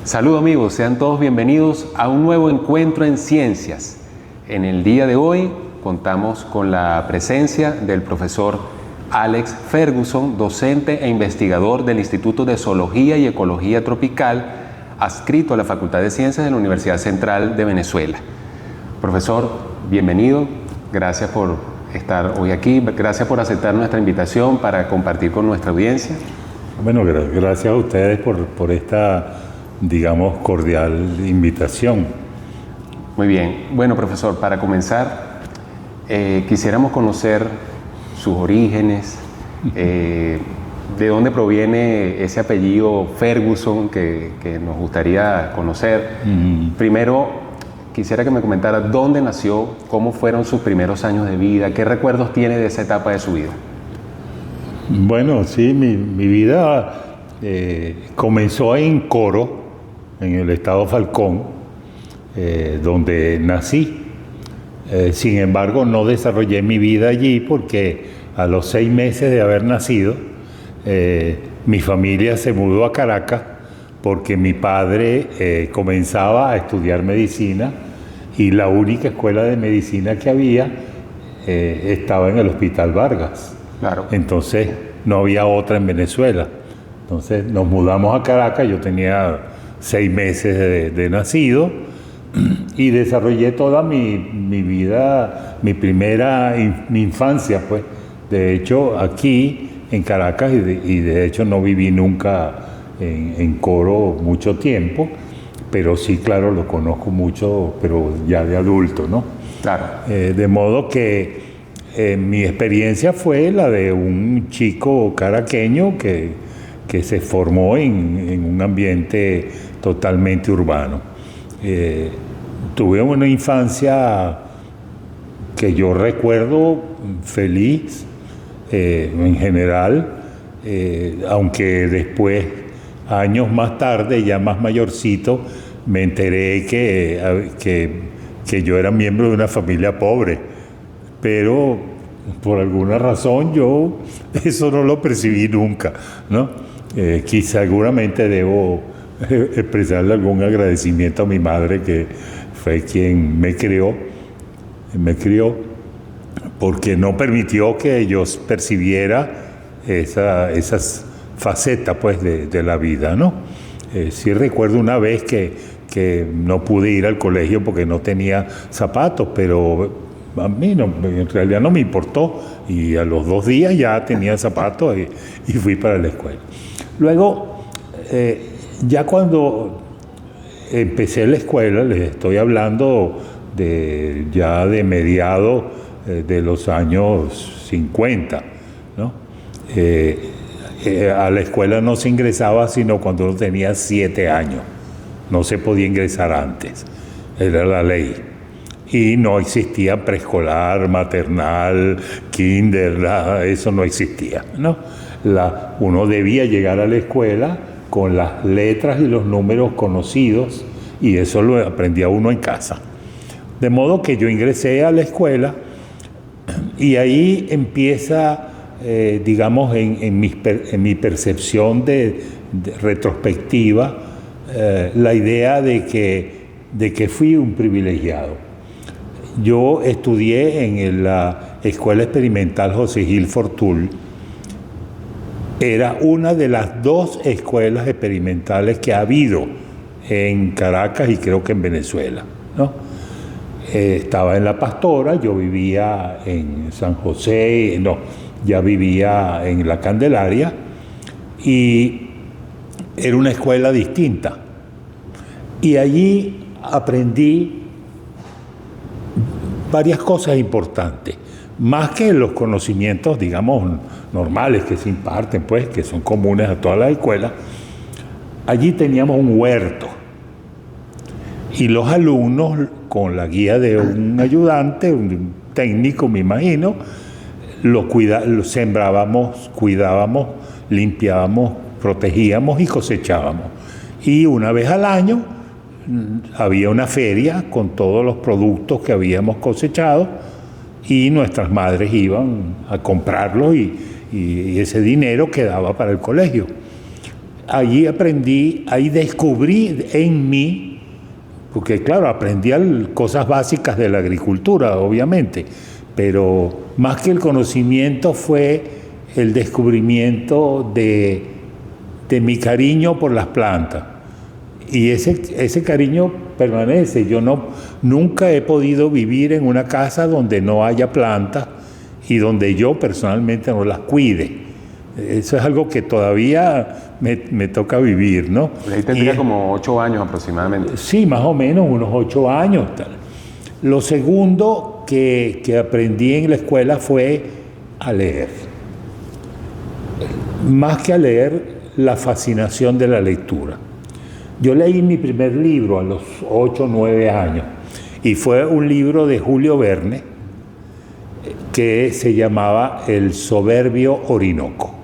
Saludos amigos, sean todos bienvenidos a un nuevo encuentro en ciencias. En el día de hoy contamos con la presencia del profesor Alex Ferguson, docente e investigador del Instituto de Zoología y Ecología Tropical, adscrito a la Facultad de Ciencias de la Universidad Central de Venezuela. Profesor, bienvenido, gracias por estar hoy aquí, gracias por aceptar nuestra invitación para compartir con nuestra audiencia. Bueno, gracias a ustedes por esta, digamos, cordial invitación. Muy bien. Bueno, profesor, para comenzar, quisiéramos conocer sus orígenes, de dónde proviene ese apellido Ferguson que nos gustaría conocer. Primero, quisiera que me comentara dónde nació, cómo fueron sus primeros años de vida, qué recuerdos tiene de esa etapa de su vida. Bueno, sí, mi vida comenzó en Coro, en el estado Falcón, donde nací. Sin embargo, no desarrollé mi vida allí porque a los 6 meses de haber nacido, mi familia se mudó a Caracas porque mi padre comenzaba a estudiar medicina y la única escuela de medicina que había estaba en el Hospital Vargas. Claro. Entonces no había otra en Venezuela. Entonces nos mudamos a Caracas, yo tenía 6 meses de nacido y desarrollé toda mi vida, mi infancia, pues. De hecho, aquí en Caracas, y de hecho no viví nunca en Coro mucho tiempo, pero sí, claro, lo conozco mucho, pero ya de adulto, ¿no? Claro. De modo que mi experiencia fue la de un chico caraqueño que se formó en un ambiente totalmente urbano. Tuve una infancia que yo recuerdo feliz en general, aunque después, años más tarde, ya más mayorcito, me enteré que yo era miembro de una familia pobre. Pero por alguna razón yo eso no lo percibí nunca, ¿no? Quizá seguramente debo expresarle algún agradecimiento a mi madre, que fue quien me crió, porque no permitió que yo percibiera esas facetas, pues, de la vida, ¿no? Sí recuerdo una vez que no pude ir al colegio porque no tenía zapatos, pero a mí en realidad no me importó, y a los 2 días ya tenía zapatos y fui para la escuela. Luego, ya cuando empecé la escuela, les estoy hablando ya de mediados de los años 50, ¿no? A la escuela no se ingresaba sino cuando uno tenía 7 años, no se podía ingresar antes, era la ley. Y no existía preescolar, maternal, kinder, nada, eso no existía, ¿no? Uno debía llegar a la escuela con las letras y los números conocidos, y eso lo aprendía uno en casa. De modo que yo ingresé a la escuela y ahí empieza, digamos, en mi percepción de retrospectiva, la idea de que fui un privilegiado. Yo estudié en la Escuela Experimental José Gil Fortul. Era una de las 2 escuelas experimentales que ha habido en Caracas y creo que en Venezuela, ¿no? Estaba en La Pastora, yo vivía en San José, ya vivía en La Candelaria, y era una escuela distinta. Y allí aprendí varias cosas importantes, más que los conocimientos, digamos, normales que se imparten, pues, que son comunes a todas las escuelas. Allí teníamos un huerto y los alumnos, con la guía de un ayudante, un técnico, me imagino, lo sembrábamos, cuidábamos, limpiábamos, protegíamos y cosechábamos. Y una vez al año había una feria con todos los productos que habíamos cosechado y nuestras madres iban a comprarlos y ese dinero quedaba para el colegio. allí aprendí, ahí descubrí en mí, porque claro, aprendí cosas básicas de la agricultura, obviamente, pero más que el conocimiento fue el descubrimiento de mi cariño por las plantas. Y ese cariño permanece. Yo nunca he podido vivir en una casa donde no haya plantas y donde yo personalmente no las cuide. Eso es algo que todavía me toca vivir, ¿no? Ahí tendría como 8 años aproximadamente. Sí, más o menos, unos 8 años. Tal. Lo segundo que aprendí en la escuela fue a leer. Más que a leer, la fascinación de la lectura. Yo leí mi primer libro a los 8 o 9 años y fue un libro de Julio Verne que se llamaba El soberbio Orinoco.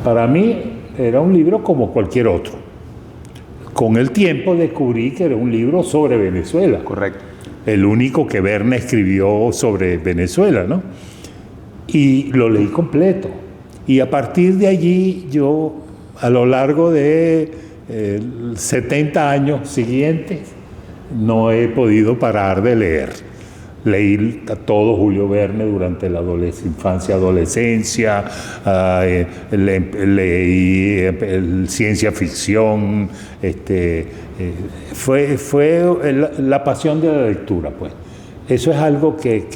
Para mí era un libro como cualquier otro. Con el tiempo descubrí que era un libro sobre Venezuela. Correcto. El único que Verne escribió sobre Venezuela, ¿no? Y lo leí completo. Y a partir de allí yo, a lo largo de 70 años siguientes, no he podido parar de leer. Leí a todo Julio Verne durante la infancia, adolescencia, leí ciencia ficción, fue la pasión de la lectura, pues. Eso es algo que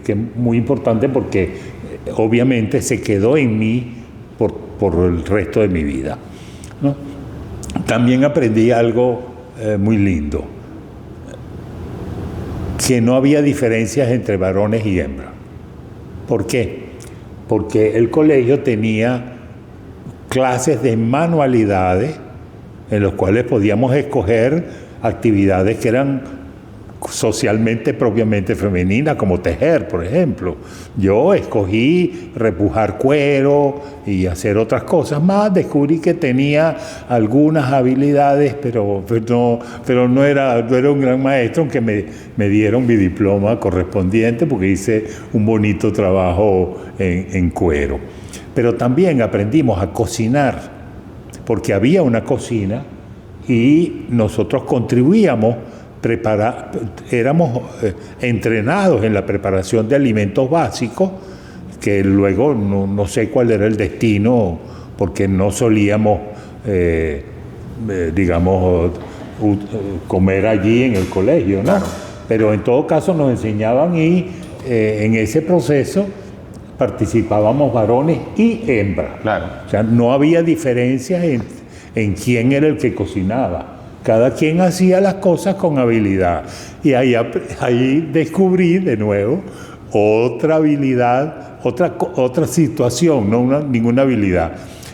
es muy importante porque obviamente se quedó en mí por el resto de mi vida, ¿no? También aprendí algo muy lindo, que no había diferencias entre varones y hembras. ¿Por qué? Porque el colegio tenía clases de manualidades en los cuales podíamos escoger actividades que eran socialmente propiamente femeninas, como tejer, por ejemplo. Yo escogí repujar cuero y hacer otras cosas más. Descubrí que tenía algunas habilidades, pero no era un gran maestro, aunque me dieron mi diploma correspondiente porque hice un bonito trabajo en cuero. Pero también aprendimos a cocinar, porque había una cocina y nosotros contribuíamos. Éramos entrenados en la preparación de alimentos básicos, que luego no sé cuál era el destino, porque no solíamos, comer allí en el colegio, ¿no? Claro. Pero en todo caso nos enseñaban y en ese proceso participábamos varones y hembras. Claro. O sea, no había diferencias en quién era el que cocinaba. Cada quien hacía las cosas con habilidad. Y ahí descubrí de nuevo otra habilidad, otra situación, no ninguna habilidad.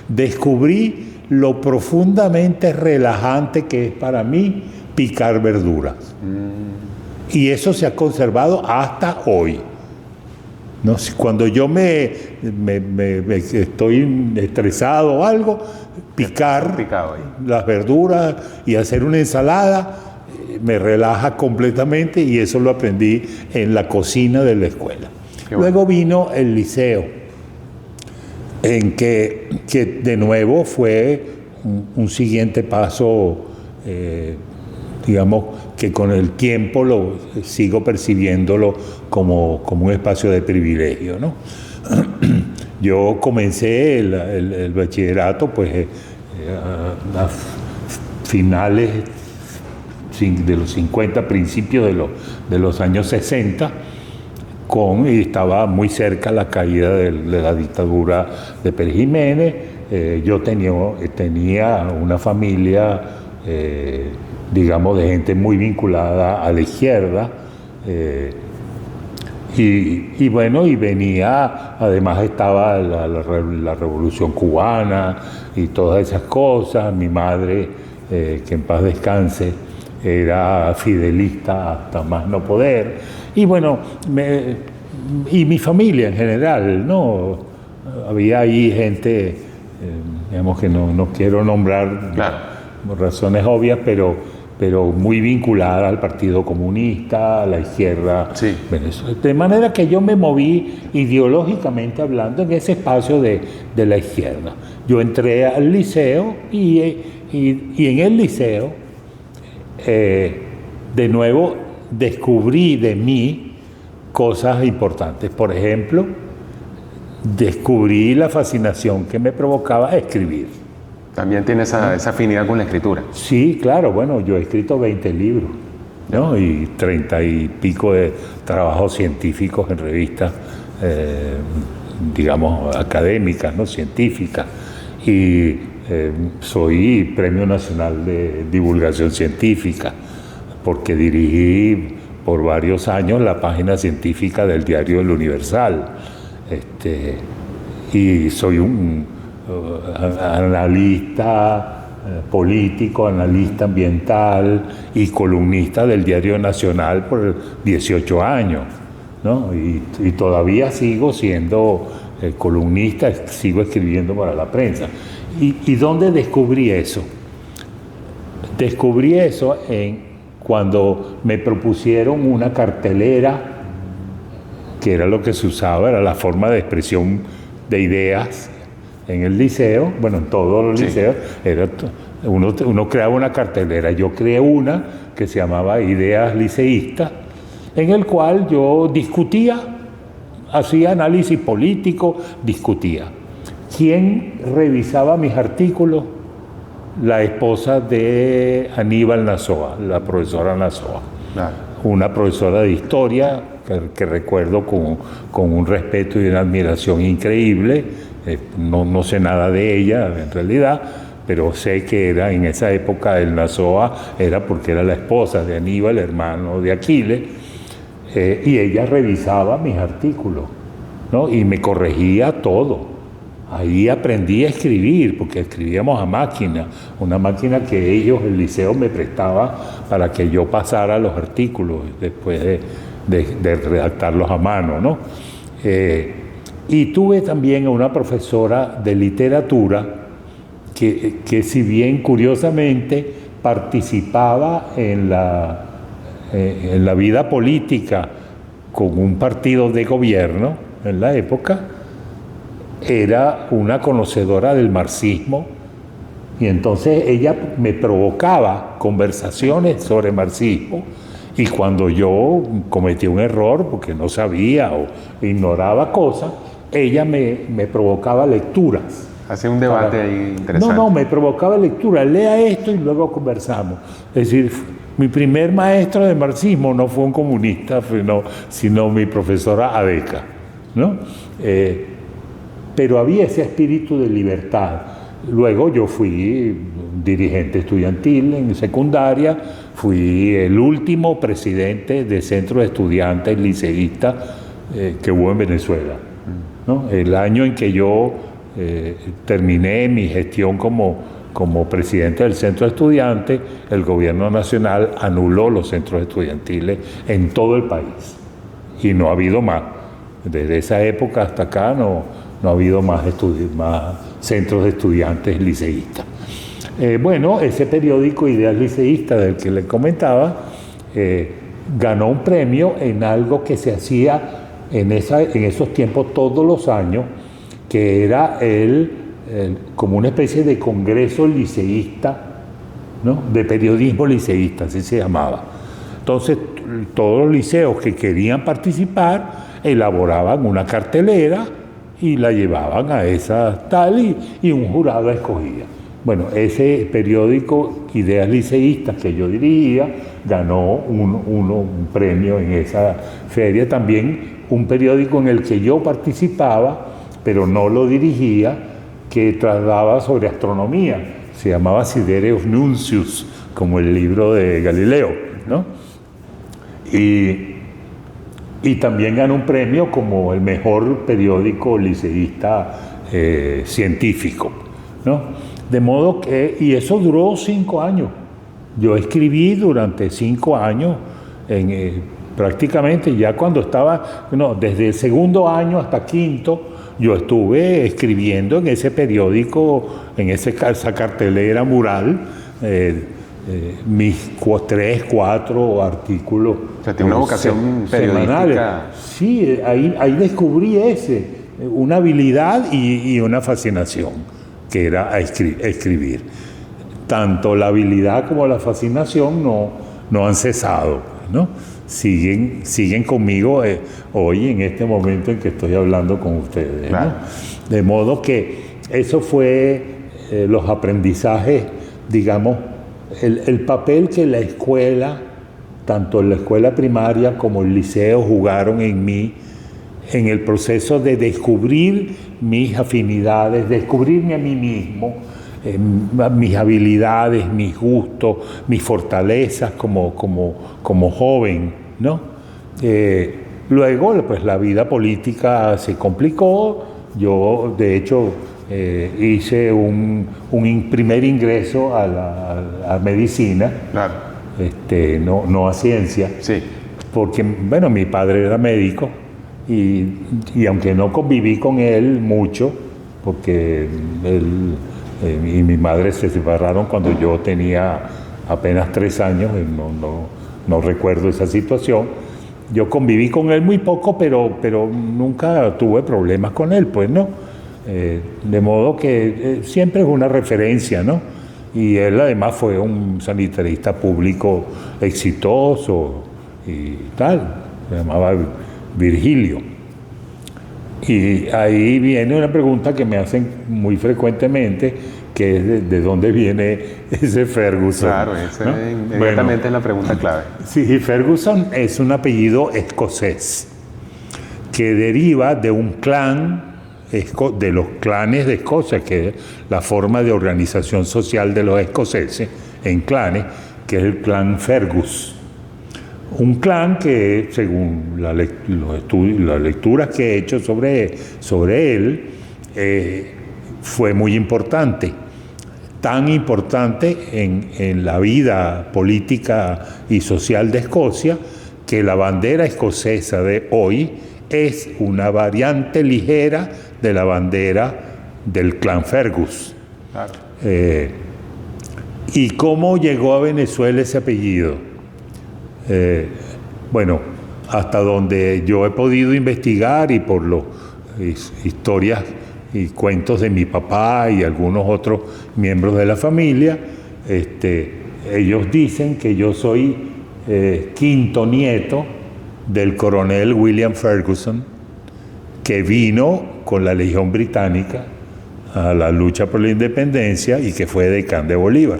Descubrí lo profundamente relajante que es para mí picar verduras. Y eso se ha conservado hasta hoy. ¿No? Cuando yo me estoy estresado o algo, picar las verduras y hacer una ensalada me relaja completamente, y eso lo aprendí en la cocina de la escuela. Luego vino el liceo, en que de nuevo fue un siguiente paso, digamos que con el tiempo sigo percibiéndolo como un espacio de privilegio, ¿no? Yo comencé el bachillerato pues a finales de los 50, principios de los años 60, y estaba muy cerca la caída de la dictadura de Pérez Jiménez. Yo tenía una familia, digamos, de gente muy vinculada a la izquierda, y bueno, y venía, además estaba la Revolución Cubana y todas esas cosas. Mi madre, que en paz descanse, era fidelista hasta más no poder, y bueno, y mi familia en general, ¿no? Había ahí gente, digamos que no quiero nombrar, claro, por razones obvias, pero pero muy vinculada al Partido Comunista, a la izquierda. Sí. De manera que yo me moví ideológicamente hablando en ese espacio de la izquierda. Yo entré al liceo y en el liceo, de nuevo, descubrí de mí cosas importantes. Por ejemplo, descubrí la fascinación que me provocaba escribir. También tiene esa afinidad con la escritura. Sí, claro, bueno, yo he escrito 20 libros, ¿no? Y 30 y pico de trabajos científicos en revistas, digamos, académicas, ¿no? Científicas. Y soy Premio Nacional de Divulgación Científica, porque dirigí por varios años la página científica del diario El Universal. Y soy un analista político, analista ambiental y columnista del Diario Nacional por 18 años, ¿no? Y todavía sigo siendo columnista, sigo escribiendo para la prensa. ¿Y dónde descubrí eso? Descubrí eso cuando me propusieron una cartelera, que era lo que se usaba, era la forma de expresión de ideas en el liceo, bueno, en todos los liceos, uno creaba una cartelera. Yo creé una que se llamaba Ideas Liceístas, en el cual yo discutía, hacía análisis político, discutía. ¿Quién revisaba mis artículos? La esposa de Aníbal Nazoa, la profesora Nazoa. Claro. Una profesora de historia que recuerdo con un respeto y una admiración increíble. No sé nada de ella en realidad, pero sé que era en esa época el Nazoa, era porque era la esposa de Aníbal, hermano de Aquiles, y ella revisaba mis artículos, ¿no? Y me corregía todo. Ahí aprendí a escribir, porque escribíamos a máquina, una máquina que el liceo me prestaba para que yo pasara los artículos después de redactarlos a mano, ¿no? Y tuve también a una profesora de literatura que si bien curiosamente participaba en la vida política con un partido de gobierno en la época, era una conocedora del marxismo, y entonces ella me provocaba conversaciones sobre marxismo, y cuando yo cometía un error porque no sabía o ignoraba cosas, ella me provocaba lecturas. Hace un debate ahí interesante. No, me provocaba lectura. Lea esto y luego conversamos. Es decir, mi primer maestro de marxismo no fue un comunista, sino mi profesora Adeca, ¿no? Pero había ese espíritu de libertad. Luego yo fui dirigente estudiantil en secundaria, fui el último presidente del centro de estudiantes liceístas que hubo en Venezuela, ¿no? El año en que yo terminé mi gestión como presidente del centro de estudiantes, el gobierno nacional anuló los centros estudiantiles en todo el país y no ha habido más. Desde esa época hasta acá no ha habido más centros de estudiantes liceístas. Bueno, ese periódico Ideas Liceístas del que les comentaba ganó un premio en algo que se hacía en esos tiempos todos los años, que era como una especie de congreso liceísta, ¿no? De periodismo liceísta, así se llamaba. Entonces, todos los liceos que querían participar elaboraban una cartelera y la llevaban a esa tal y un jurado escogía. Bueno, ese periódico Ideas Liceístas que yo dirigía ganó un premio en esa feria. También un periódico en el que yo participaba, pero no lo dirigía, que trataba sobre astronomía. Se llamaba Sidereus Nuncius, como el libro de Galileo, ¿no? Y también ganó un premio como el mejor periódico liceísta científico, ¿no? De modo que, y eso duró 5 años. Yo escribí durante 5 años, prácticamente ya cuando estaba, desde el segundo año hasta quinto, yo estuve escribiendo en ese periódico, en esa cartelera mural, mis 3, 4 artículos. O sea, tiene una vocación periodística. Sí, ahí descubrí una habilidad y una fascinación, que era escribir. Tanto la habilidad como la fascinación no han cesado, ¿no? Siguen conmigo hoy, en este momento en que estoy hablando con ustedes, claro, ¿no? De modo que eso fue los aprendizajes, digamos, el papel que la escuela, tanto la escuela primaria como el liceo, jugaron en mí, en el proceso de descubrir mis afinidades, descubrirme a mí mismo, mis habilidades, mis gustos, mis fortalezas como joven, ¿no? Luego, pues la vida política se complicó. Yo, de hecho, hice un primer ingreso a medicina, claro, no a ciencia, sí, porque, bueno, mi padre era médico y aunque no conviví con él mucho, porque él y mi madre se separaron cuando yo tenía apenas 3 años, no recuerdo esa situación. Yo conviví con él muy poco, pero nunca tuve problemas con él, pues, ¿no? De modo que siempre es una referencia, ¿no? Y él además fue un sanitarista público exitoso y tal, se llamaba Virgilio. Y ahí viene una pregunta que me hacen muy frecuentemente, que es de dónde viene ese Ferguson. Claro, esa, ¿no? Inmediatamente es la pregunta clave. Sí, Ferguson es un apellido escocés que deriva de un clan, de los clanes de Escocia, que es la forma de organización social de los escoceses en clanes, que es el clan Fergus. Un clan que, según las lecturas que he hecho sobre él, fue muy importante. Tan importante en la vida política y social de Escocia, que la bandera escocesa de hoy es una variante ligera de la bandera del clan Fergus. Claro. ¿Y cómo llegó a Venezuela ese apellido? Bueno, hasta donde yo he podido investigar y por las historias y cuentos de mi papá y algunos otros miembros de la familia, ellos dicen que yo soy quinto nieto del coronel William Ferguson, que vino con la Legión Británica a la lucha por la independencia y que fue decán de Bolívar,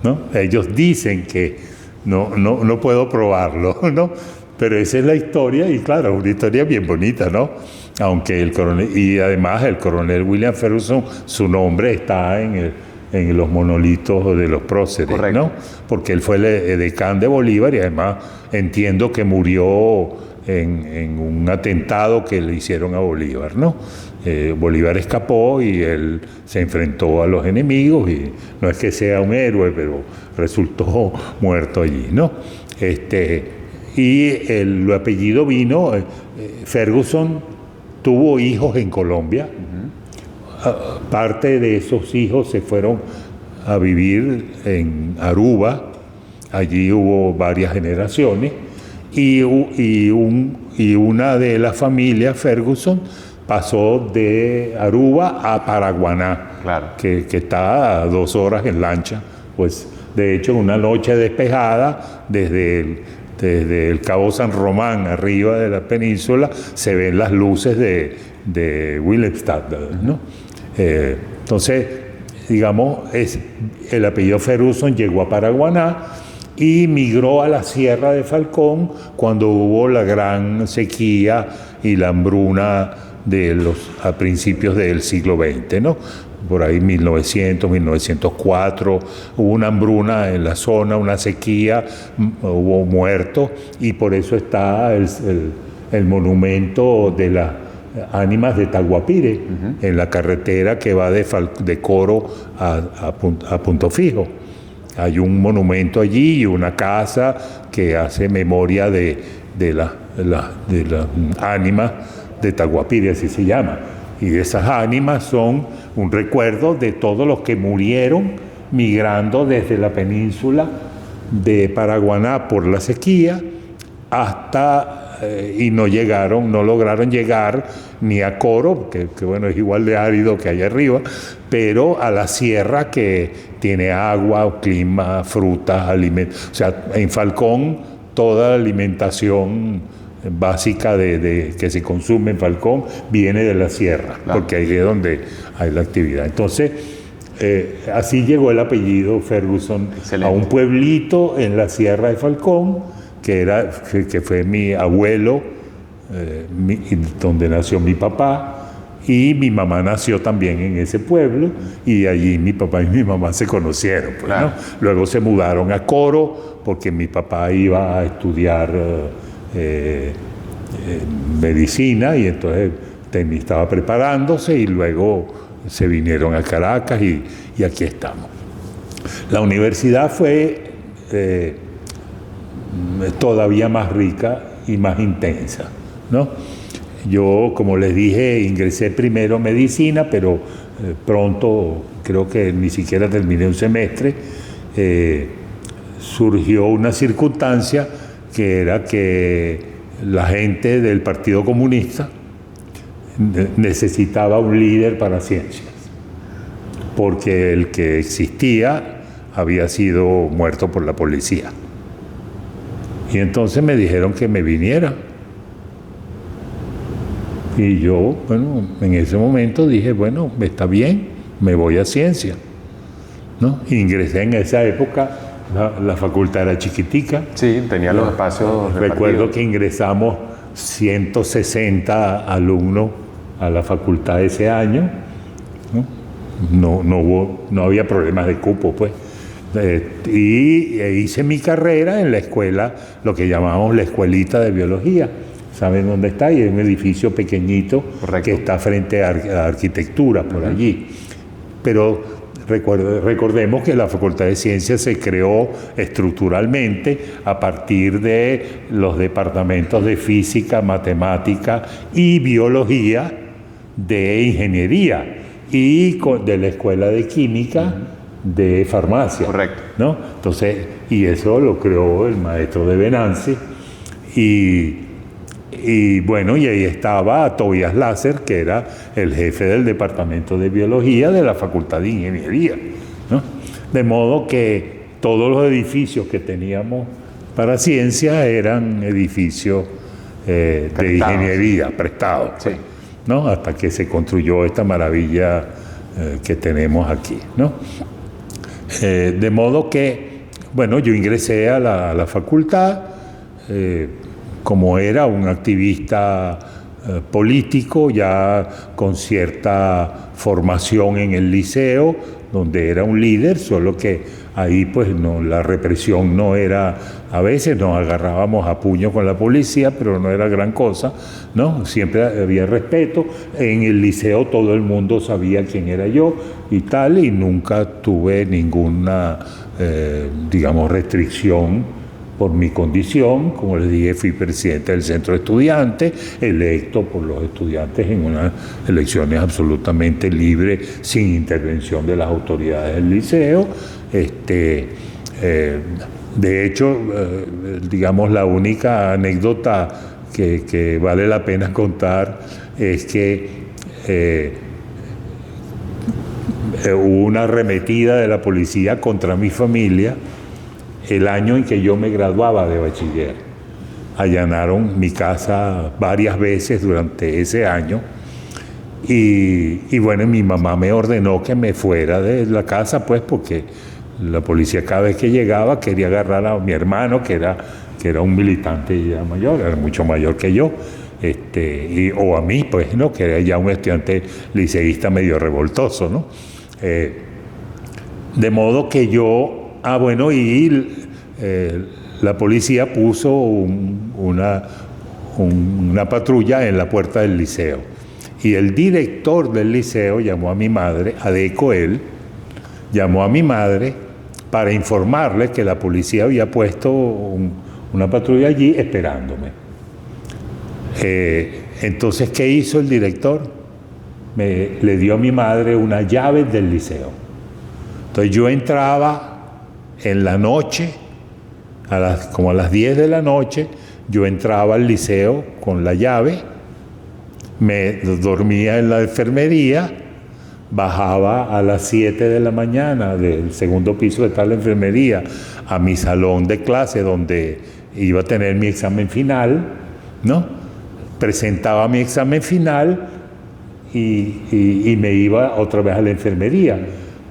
¿no? Ellos dicen que no puedo probarlo, ¿no? Pero esa es la historia y claro, una historia bien bonita, ¿no? Aunque el coronel, y además el coronel William Ferguson, su nombre está en los monolitos de los próceres, correcto, ¿no? Porque él fue el decán de Bolívar y además entiendo que murió en un atentado que le hicieron a Bolívar, ¿no? Bolívar escapó y él se enfrentó a los enemigos y no es que sea un héroe, pero resultó muerto allí, ¿no? Y el apellido vino, Ferguson tuvo hijos en Colombia. Parte de esos hijos se fueron a vivir en Aruba, allí hubo varias generaciones, y una de las familias Ferguson pasó de Aruba a Paraguaná, claro, que está a 2 horas en lancha. Pues de hecho, en una noche despejada, desde el Cabo San Román, arriba de la península, se ven las luces de Willemstad, ¿no? Entonces, digamos, el apellido Ferguson llegó a Paraguaná y migró a la Sierra de Falcón cuando hubo la gran sequía y la hambruna a principios del siglo XX, ¿no? Por ahí 1900, 1904, hubo una hambruna en la zona, una sequía, hubo muertos y por eso está el monumento de las ánimas de Taguapire, en la carretera que va de Coro a Punto Fijo. Hay un monumento allí y una casa que hace memoria de las ánimas de Taguapire, así se llama. Y esas ánimas son un recuerdo de todos los que murieron migrando desde la península de Paraguaná por la sequía hasta y no lograron llegar ni a Coro, que bueno, es igual de árido que allá arriba, pero a la sierra que tiene agua, clima, frutas, alimentos. O sea, en Falcón toda la alimentación básica que se consume en Falcón viene de la sierra, claro, porque ahí es donde hay la actividad. Entonces, así llegó el apellido Ferguson. Excelente. A un pueblito en la sierra de Falcón, que fue mi abuelo, donde nació mi papá, y mi mamá nació también en ese pueblo, y allí mi papá y mi mamá se conocieron. Pues, claro, ¿no? Luego se mudaron a Coro, porque mi papá iba a estudiar medicina, y entonces estaba preparándose, y luego se vinieron a Caracas, y aquí estamos. La universidad fue todavía más rica y más intensa, ¿no? Yo, como les dije, ingresé primero en medicina, pero pronto, creo que ni siquiera terminé un semestre, surgió una circunstancia que era que la gente del Partido Comunista necesitaba un líder para ciencias, porque el que existía había sido muerto por la policía. Y entonces me dijeron que me viniera. Y yo, bueno, en ese momento dije, bueno, está bien, me voy a ciencia, ¿no? Ingresé en esa época, la facultad era chiquitica. Sí, tenía los espacios repartidos. Recuerdo que ingresamos 160 alumnos a la facultad ese año, ¿no? No había problemas de cupo, pues. Y hice mi carrera en la escuela, lo que llamamos la escuelita de biología. ¿Saben dónde está? Y es un edificio pequeñito. Correcto. Que está frente a arquitectura, por allí. Pero recordemos que la Facultad de Ciencias se creó estructuralmente a partir de los departamentos de física, matemática y biología, de ingeniería y de la escuela de química, de farmacia. Correcto. ¿No? Entonces, y eso lo creó el maestro de Venancio, y bueno, y ahí estaba Tobias Láser, que era el jefe del departamento de biología de la Facultad de Ingeniería, ¿no? De modo que todos los edificios que teníamos para ciencia eran edificios de ingeniería, prestados, sí, ¿no? Hasta que se construyó esta maravilla que tenemos aquí, ¿no? De modo que, bueno, yo ingresé a la facultad, como era un activista político, ya con cierta formación en el liceo, donde era un líder, solo que ahí pues no, la represión no era, a veces nos agarrábamos a puño con la policía, pero no era gran cosa, ¿no? Siempre había respeto. En el liceo todo el mundo sabía quién era yo y tal, y nunca tuve ninguna, digamos, restricción por mi condición. Como les dije, fui presidente del centro de estudiantes, electo por los estudiantes en unas elecciones absolutamente libres, sin intervención de las autoridades del liceo. De hecho, digamos, la única anécdota que vale la pena contar es que hubo una arremetida de la policía contra mi familia el año en que yo me graduaba de bachiller. Allanaron mi casa varias veces durante ese año y bueno, mi mamá me ordenó que me fuera de la casa, pues, porque la policía cada vez que llegaba quería agarrar a mi hermano, que era un militante ya mayor, era mucho mayor que yo, o a mí, pues, ¿no? Que era ya un estudiante liceísta medio revoltoso, ¿no? De modo que yo... bueno, y la policía puso una patrulla en la puerta del liceo. Y el director del liceo llamó a mi madre, Adeco él, llamó a mi madre para informarle que la policía había puesto una patrulla allí esperándome. Entonces, ¿qué hizo el director? Le dio a mi madre una llave del liceo. Entonces yo entraba en la noche, como a las 10 de la noche, yo entraba al liceo con la llave, me dormía en la enfermería, bajaba a las 7 de la mañana del segundo piso de tal enfermería a mi salón de clase donde iba a tener mi examen final, ¿no? Presentaba mi examen final y me iba otra vez a la enfermería.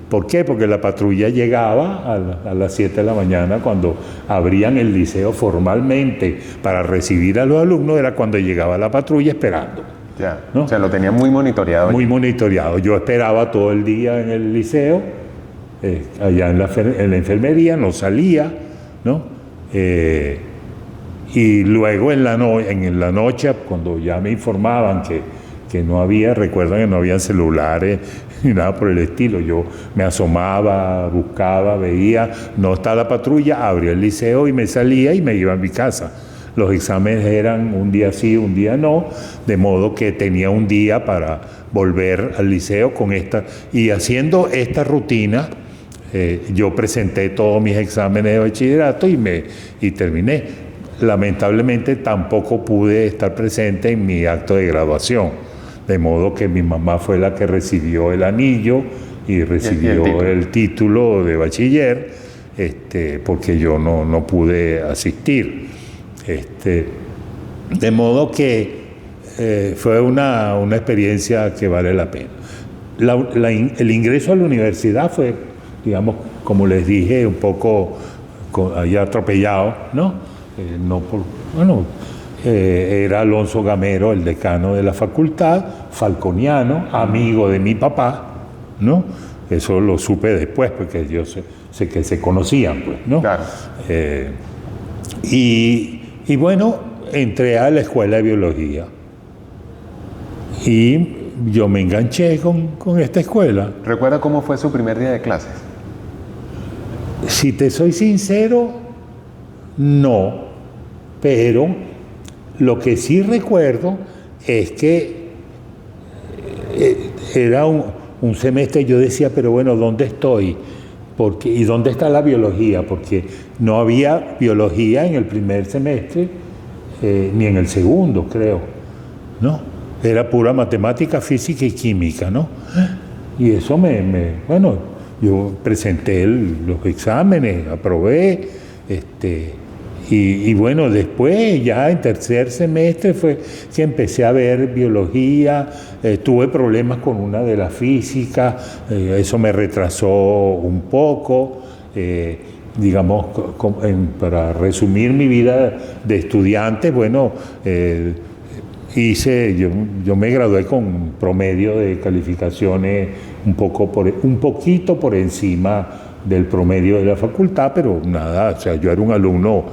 ¿Por qué? Porque la patrulla llegaba a las 7 de la mañana cuando abrían el liceo formalmente para recibir a los alumnos, era cuando llegaba la patrulla esperando. Ya, ¿no? O sea, lo tenía muy monitoreado. Muy monitoreado. Yo esperaba todo el día en el liceo, allá en la enfermería, no salía, ¿no? Y luego en la noche, cuando ya me informaban que no había, recuerdan que no habían celulares ni nada por el estilo, yo me asomaba, buscaba, veía, no está la patrulla, abría el liceo y me salía y me iba a mi casa. Los exámenes eran un día sí, un día no, de modo que tenía un día para volver al liceo con esta. Y haciendo esta rutina, yo presenté todos mis exámenes de bachillerato y terminé. Lamentablemente tampoco pude estar presente en mi acto de graduación, de modo que mi mamá fue la que recibió el anillo y recibió el título de bachiller, porque yo no pude asistir. De modo que fue una experiencia que vale la pena. El ingreso a la universidad fue, digamos, como les dije, un poco ahí atropellado, ¿no? Era Alonso Gamero, el decano de la facultad, falconiano, amigo de mi papá, ¿no? Eso lo supe después, porque yo sé que se conocían, pues, ¿no? Claro. Y bueno, entré a la escuela de biología y yo me enganché con esta escuela. ¿Recuerda cómo fue su primer día de clases? Si te soy sincero, no, pero lo que sí recuerdo es que era un semestre, yo decía, pero bueno, ¿dónde estoy? ¿Y dónde está la biología? Porque no había biología en el primer semestre, ni en el segundo, creo, ¿no? Era pura matemática, física y química, ¿no? Y eso bueno, yo presenté los exámenes, aprobé, y bueno, después ya en tercer semestre fue que empecé a ver biología, tuve problemas con una de las físicas, eso me retrasó un poco, digamos, para resumir mi vida de estudiante, bueno, yo me gradué con promedio de calificaciones un poquito por encima del promedio de la facultad, pero nada, o sea, yo era un alumno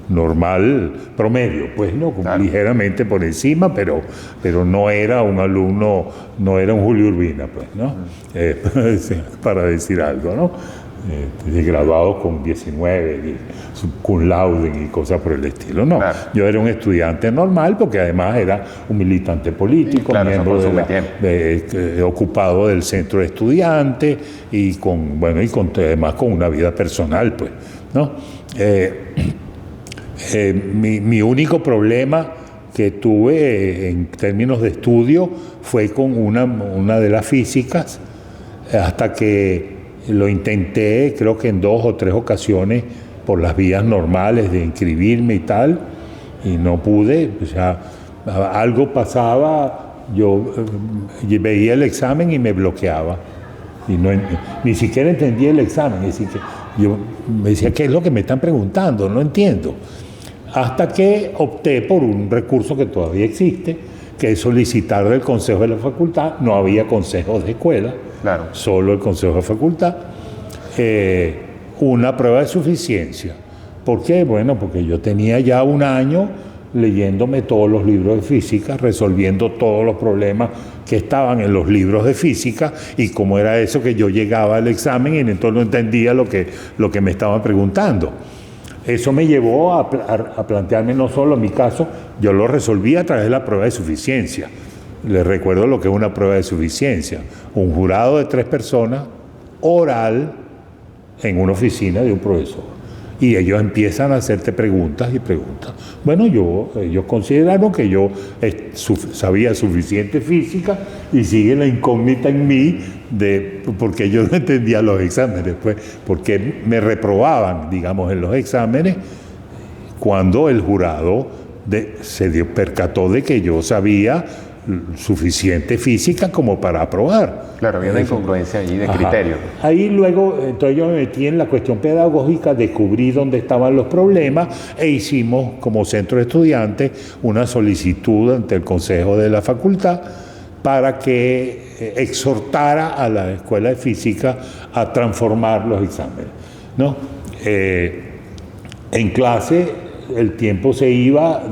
normal, promedio, pues, ¿no? Claro. Ligeramente por encima, pero no era un alumno, no era un Julio Urbina, pues, ¿no? Para decir algo, ¿no? Graduado con 19, cum laude y cosas por el estilo, no. Claro. Yo era un estudiante normal porque además era un militante político, claro, miembro ocupado del centro de estudiantes y además con una vida personal, pues, ¿no? Mi único problema que tuve en términos de estudio fue con una de las físicas, hasta que lo intenté, creo que en 2 o 3 ocasiones, por las vías normales de inscribirme y tal, y no pude. O sea, algo pasaba, yo veía el examen y me bloqueaba. Y ni siquiera entendía el examen. Es decir, que yo me decía, ¿qué es lo que me están preguntando? No entiendo. Hasta que opté por un recurso que todavía existe, que es solicitar del Consejo de la Facultad. No había consejos de escuela, claro, solo el Consejo de Facultad, una prueba de suficiencia. ¿Por qué? Bueno, porque yo tenía ya un año leyéndome todos los libros de física, resolviendo todos los problemas que estaban en los libros de física, y cómo era eso que yo llegaba al examen y entonces no entendía lo que me estaban preguntando. Eso me llevó a plantearme no solo mi caso, yo lo resolví a través de la prueba de suficiencia. Les recuerdo lo que es una prueba de suficiencia. Un jurado de 3 personas, oral, en una oficina de un profesor. Y ellos empiezan a hacerte preguntas y preguntas. Bueno, ellos consideraron que yo sabía suficiente física y sigue la incógnita en mí porque yo no entendía los exámenes, pues, porque me reprobaban, digamos, en los exámenes cuando el jurado percató de que yo sabía suficiente física como para aprobar. Claro, había una incongruencia allí de criterio. Ahí luego, entonces yo me metí en la cuestión pedagógica, descubrí dónde estaban los problemas e hicimos como centro de estudiantes una solicitud ante el consejo de la facultad para que exhortara a la escuela de física a transformar los exámenes, ¿no? En clase el tiempo se iba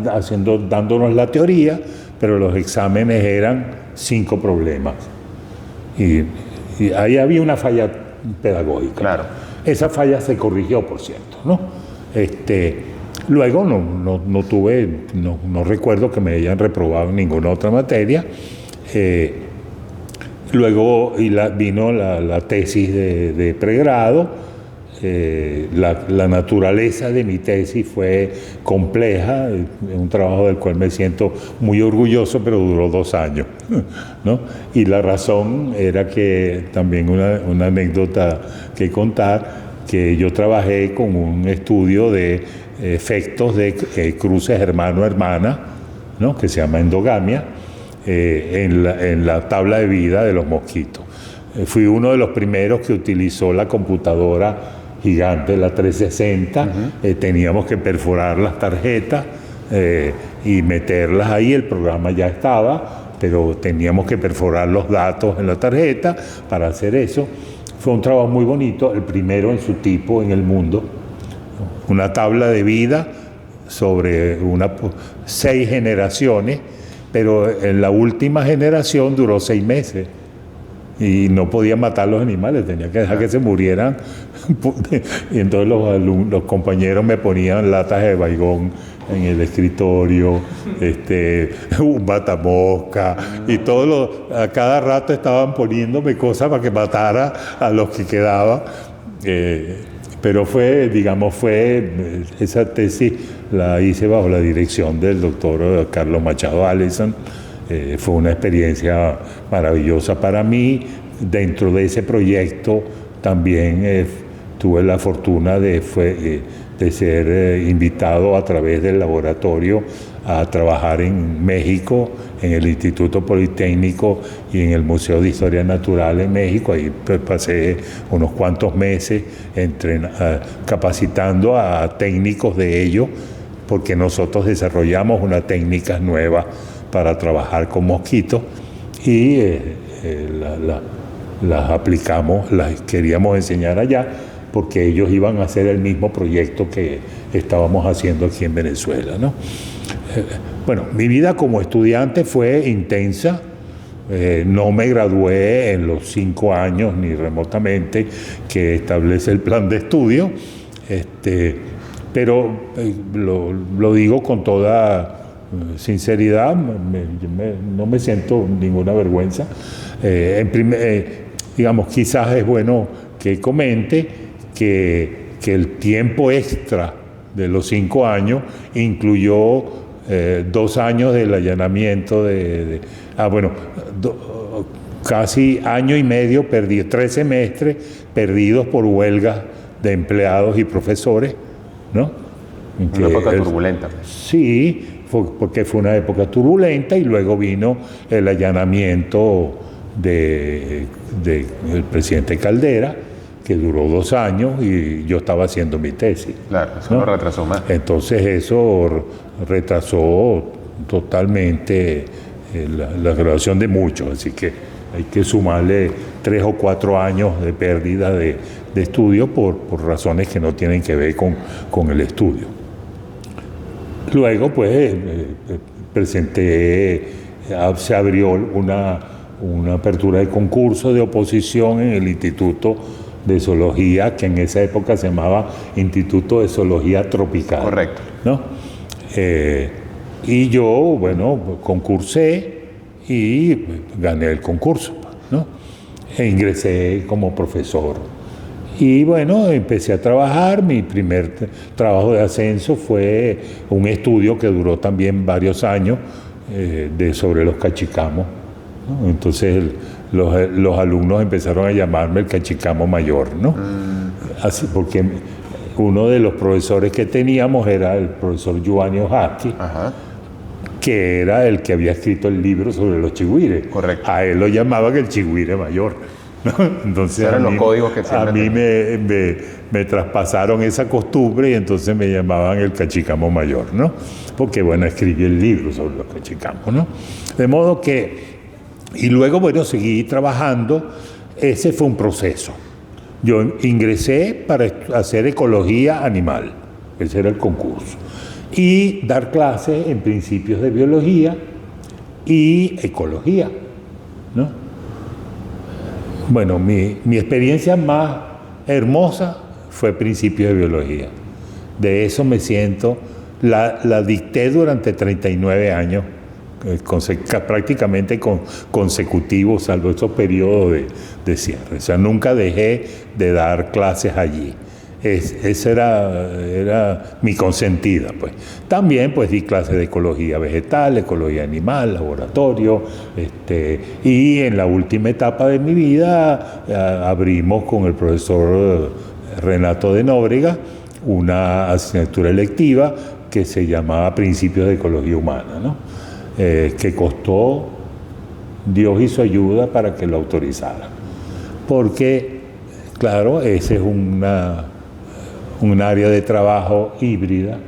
dándonos la teoría, pero los exámenes eran 5 problemas. Y ahí había una falla pedagógica. Claro. Esa falla se corrigió, por cierto, ¿no? Luego no recuerdo que me hayan reprobado en ninguna otra materia. Luego vino la tesis de pregrado. La naturaleza de mi tesis fue compleja, un trabajo del cual me siento muy orgulloso, pero duró 2 años, ¿no? Y la razón era que, también una anécdota que contar, que yo trabajé con un estudio de efectos de cruces hermano-hermana, ¿no? Que se llama endogamia, en la tabla de vida de los mosquitos. Fui uno de los primeros que utilizó la computadora gigante, la 360, teníamos que perforar las tarjetas y meterlas ahí, el programa ya estaba, pero teníamos que perforar los datos en la tarjeta para hacer eso. Fue un trabajo muy bonito, el primero en su tipo en el mundo, una tabla de vida sobre 6 generaciones, pero en la última generación duró 6 meses. Y no podía matar a los animales, tenía que dejar que se murieran. Y entonces los compañeros me ponían latas de baigón en el escritorio, un matamosca, y a cada rato estaban poniéndome cosas para que matara a los que quedaban. Pero esa tesis la hice bajo la dirección del doctor Carlos Machado Allison. Fue una experiencia maravillosa para mí. Dentro de ese proyecto también tuve la fortuna de ser invitado a través del laboratorio a trabajar en México, en el Instituto Politécnico y en el Museo de Historia Natural en México. Ahí pasé unos cuantos meses capacitando a técnicos de ello, porque nosotros desarrollamos unas técnicas nuevas para trabajar con mosquitos y las aplicamos, las queríamos enseñar allá porque ellos iban a hacer el mismo proyecto que estábamos haciendo aquí en Venezuela, ¿no? Bueno, mi vida como estudiante fue intensa. No me gradué en los 5 años ni remotamente que establece el plan de estudio, pero lo digo con toda sinceridad, no me siento ninguna vergüenza. Digamos, quizás es bueno que comente que el tiempo extra de los 5 años incluyó 2 años del allanamiento casi año y medio perdido, 3 semestres perdidos por huelgas de empleados y profesores, ¿no? Una época turbulenta. Sí, porque fue una época turbulenta y luego vino el allanamiento del presidente Caldera, que duró 2 años y yo estaba haciendo mi tesis. Claro, eso lo retrasó más. Entonces eso retrasó totalmente la graduación de muchos, así que hay que sumarle 3 o 4 años de pérdida de estudio por razones que no tienen que ver con el estudio. Luego, pues, se abrió una apertura de concurso de oposición en el Instituto de Zoología, que en esa época se llamaba Instituto de Zoología Tropical. Correcto. ¿No? Y yo, bueno, concursé y gané el concurso, ¿no? E ingresé como profesor. Y bueno, empecé a trabajar. Mi primer trabajo de ascenso fue un estudio que duró también varios años sobre los cachicamos, ¿no? Entonces los alumnos empezaron a llamarme el cachicamo mayor, ¿no? Así, porque uno de los profesores que teníamos era el profesor Giovanni Ojaschi, que era el que había escrito el libro sobre los chigüires. Correcto. A él lo llamaban el chigüire mayor, ¿no? Entonces eran los códigos que a mí me traspasaron esa costumbre y entonces me llamaban el cachicamo mayor, ¿no? Porque, bueno, escribí el libro sobre los cachicamos, ¿no? De modo que, y luego, bueno, seguí trabajando. Ese fue un proceso. Yo ingresé para hacer ecología animal, ese era el concurso, y dar clases en principios de biología y ecología, ¿no? Bueno, mi experiencia más hermosa fue principios de biología. De eso me siento, la dicté durante 39 años, prácticamente consecutivos, salvo esos periodos de cierre. O sea, nunca dejé de dar clases allí. Esa era mi consentida, pues. También, pues, di clases de ecología vegetal, ecología animal, laboratorio, y en la última etapa de mi vida abrimos con el profesor Renato de Nóbrega una asignatura electiva que se llamaba Principios de Ecología Humana, ¿no? Que costó Dios y su ayuda para que lo autorizara. Porque, claro, ese es un área de trabajo híbrida,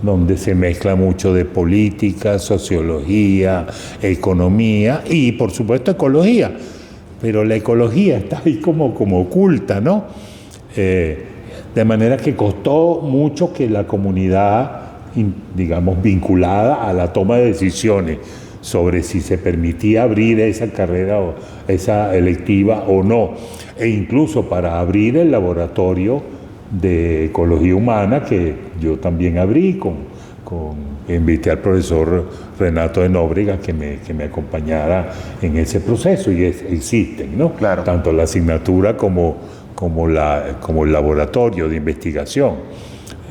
donde se mezcla mucho de política, sociología, economía y, por supuesto, ecología. Pero la ecología está ahí como oculta, ¿no? De manera que costó mucho que la comunidad, digamos, vinculada a la toma de decisiones sobre si se permitía abrir esa carrera o esa electiva o no, e incluso para abrir el laboratorio de ecología humana que yo también abrí invité al profesor Renato de Nóbrega que me acompañara en ese proceso, y existen, ¿no? Claro. Tanto la asignatura como el laboratorio de investigación.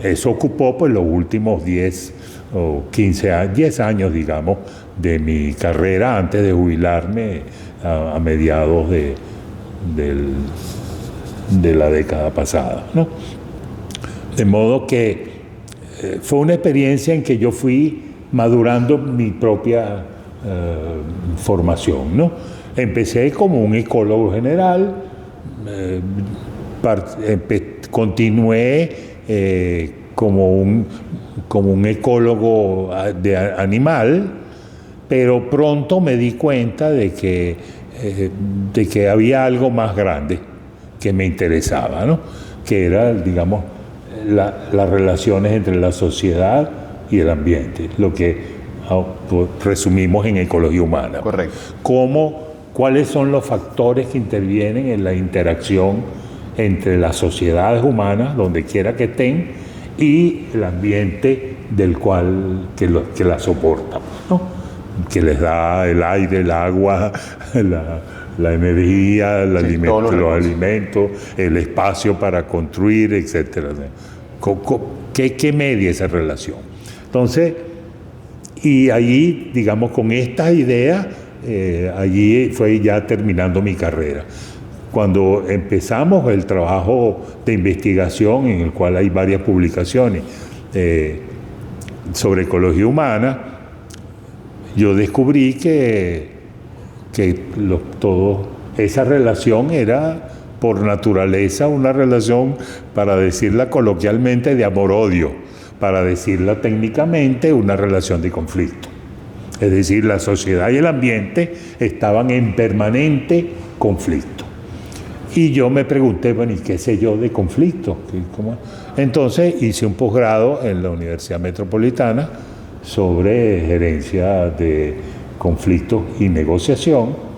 Eso ocupó, pues, los últimos 10 o 15 años, 10 años, digamos, de mi carrera antes de jubilarme a mediados de la década pasada, ¿no? De modo que fue una experiencia en que yo fui madurando mi propia formación, ¿no? Empecé como un ecólogo general, continué como un ecólogo animal, pero pronto me di cuenta de que había algo más grande que me interesaba, ¿no? Que era, digamos, las relaciones entre la sociedad y el ambiente, lo que resumimos en ecología humana. Correcto. ¿Cuáles son los factores que intervienen en la interacción entre las sociedades humanas, donde quiera que estén, y el ambiente que la soporta, ¿no? Que les da el aire, el agua, la energía, los alimentos, el espacio para construir, etc. ¿Qué media esa relación? Entonces, y allí, digamos, con estas ideas, allí fue ya terminando mi carrera. Cuando empezamos el trabajo de investigación, en el cual hay varias publicaciones sobre ecología humana, yo descubrí que esa relación era por naturaleza una relación, para decirla coloquialmente, de amor-odio, para decirla técnicamente, una relación de conflicto. Es decir, la sociedad y el ambiente estaban en permanente conflicto. Y yo me pregunté, bueno, ¿y qué sé yo de conflicto? Entonces hice un posgrado en la Universidad Metropolitana sobre gerencia de conflictos y negociación.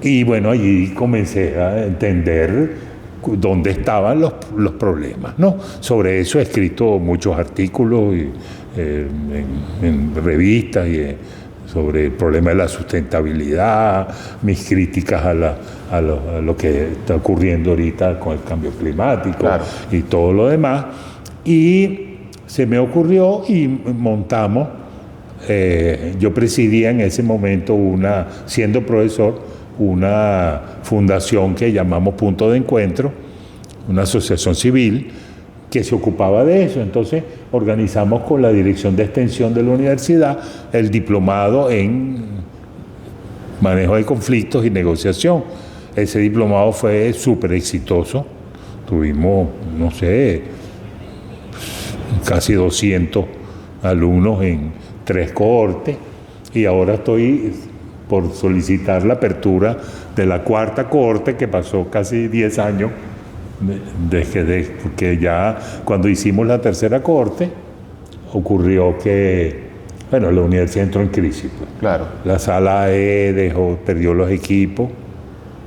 Y bueno, allí comencé a entender dónde estaban los problemas, ¿no? Sobre eso he escrito muchos artículos en revistas sobre el problema de la sustentabilidad, mis críticas a lo que está ocurriendo ahorita con el cambio climático, claro, y todo lo demás. Y se me ocurrió y montamos, yo presidía en ese momento, siendo profesor, una fundación que llamamos Punto de Encuentro, una asociación civil que se ocupaba de eso. Entonces organizamos con la Dirección de Extensión de la universidad el diplomado en manejo de conflictos y negociación. Ese diplomado fue súper exitoso. Tuvimos, no sé, casi 200 alumnos en 3 cohortes, y ahora estoy por solicitar la apertura de la 4ª cohorte, que pasó casi 10 años porque ya cuando hicimos la 3ª cohorte ocurrió que, bueno, la universidad entró en crisis, pues. Claro. La sala E perdió los equipos,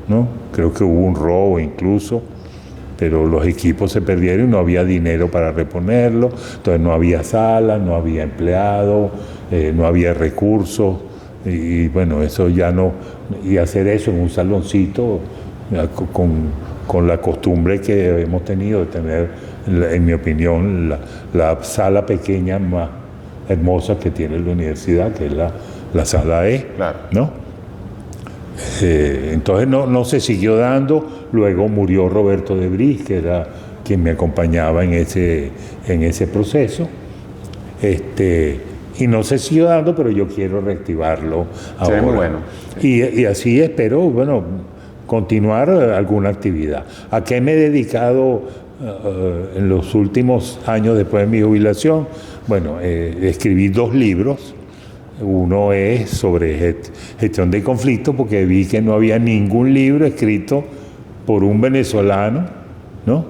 ¿no? Creo que hubo un robo incluso, pero los equipos se perdieron y no había dinero para reponerlos. Entonces no había sala, no había empleados, no había recursos, y bueno, eso ya no, y hacer eso en un saloncito con la costumbre que hemos tenido de tener, en mi opinión, la sala pequeña más hermosa que tiene la universidad, que es la sala E, claro, ¿no? Entonces no se siguió dando. Luego murió Roberto de Bris, que era quien me acompañaba en ese proceso, y no se siguió dando, pero yo quiero reactivarlo ahora. Sí, muy bueno. Y así espero, bueno, continuar alguna actividad. ¿A qué me he dedicado en los últimos años después de mi jubilación? Bueno, escribí 2 libros. Uno es sobre gestión de conflictos, porque vi que no había ningún libro escrito por un venezolano, ¿no?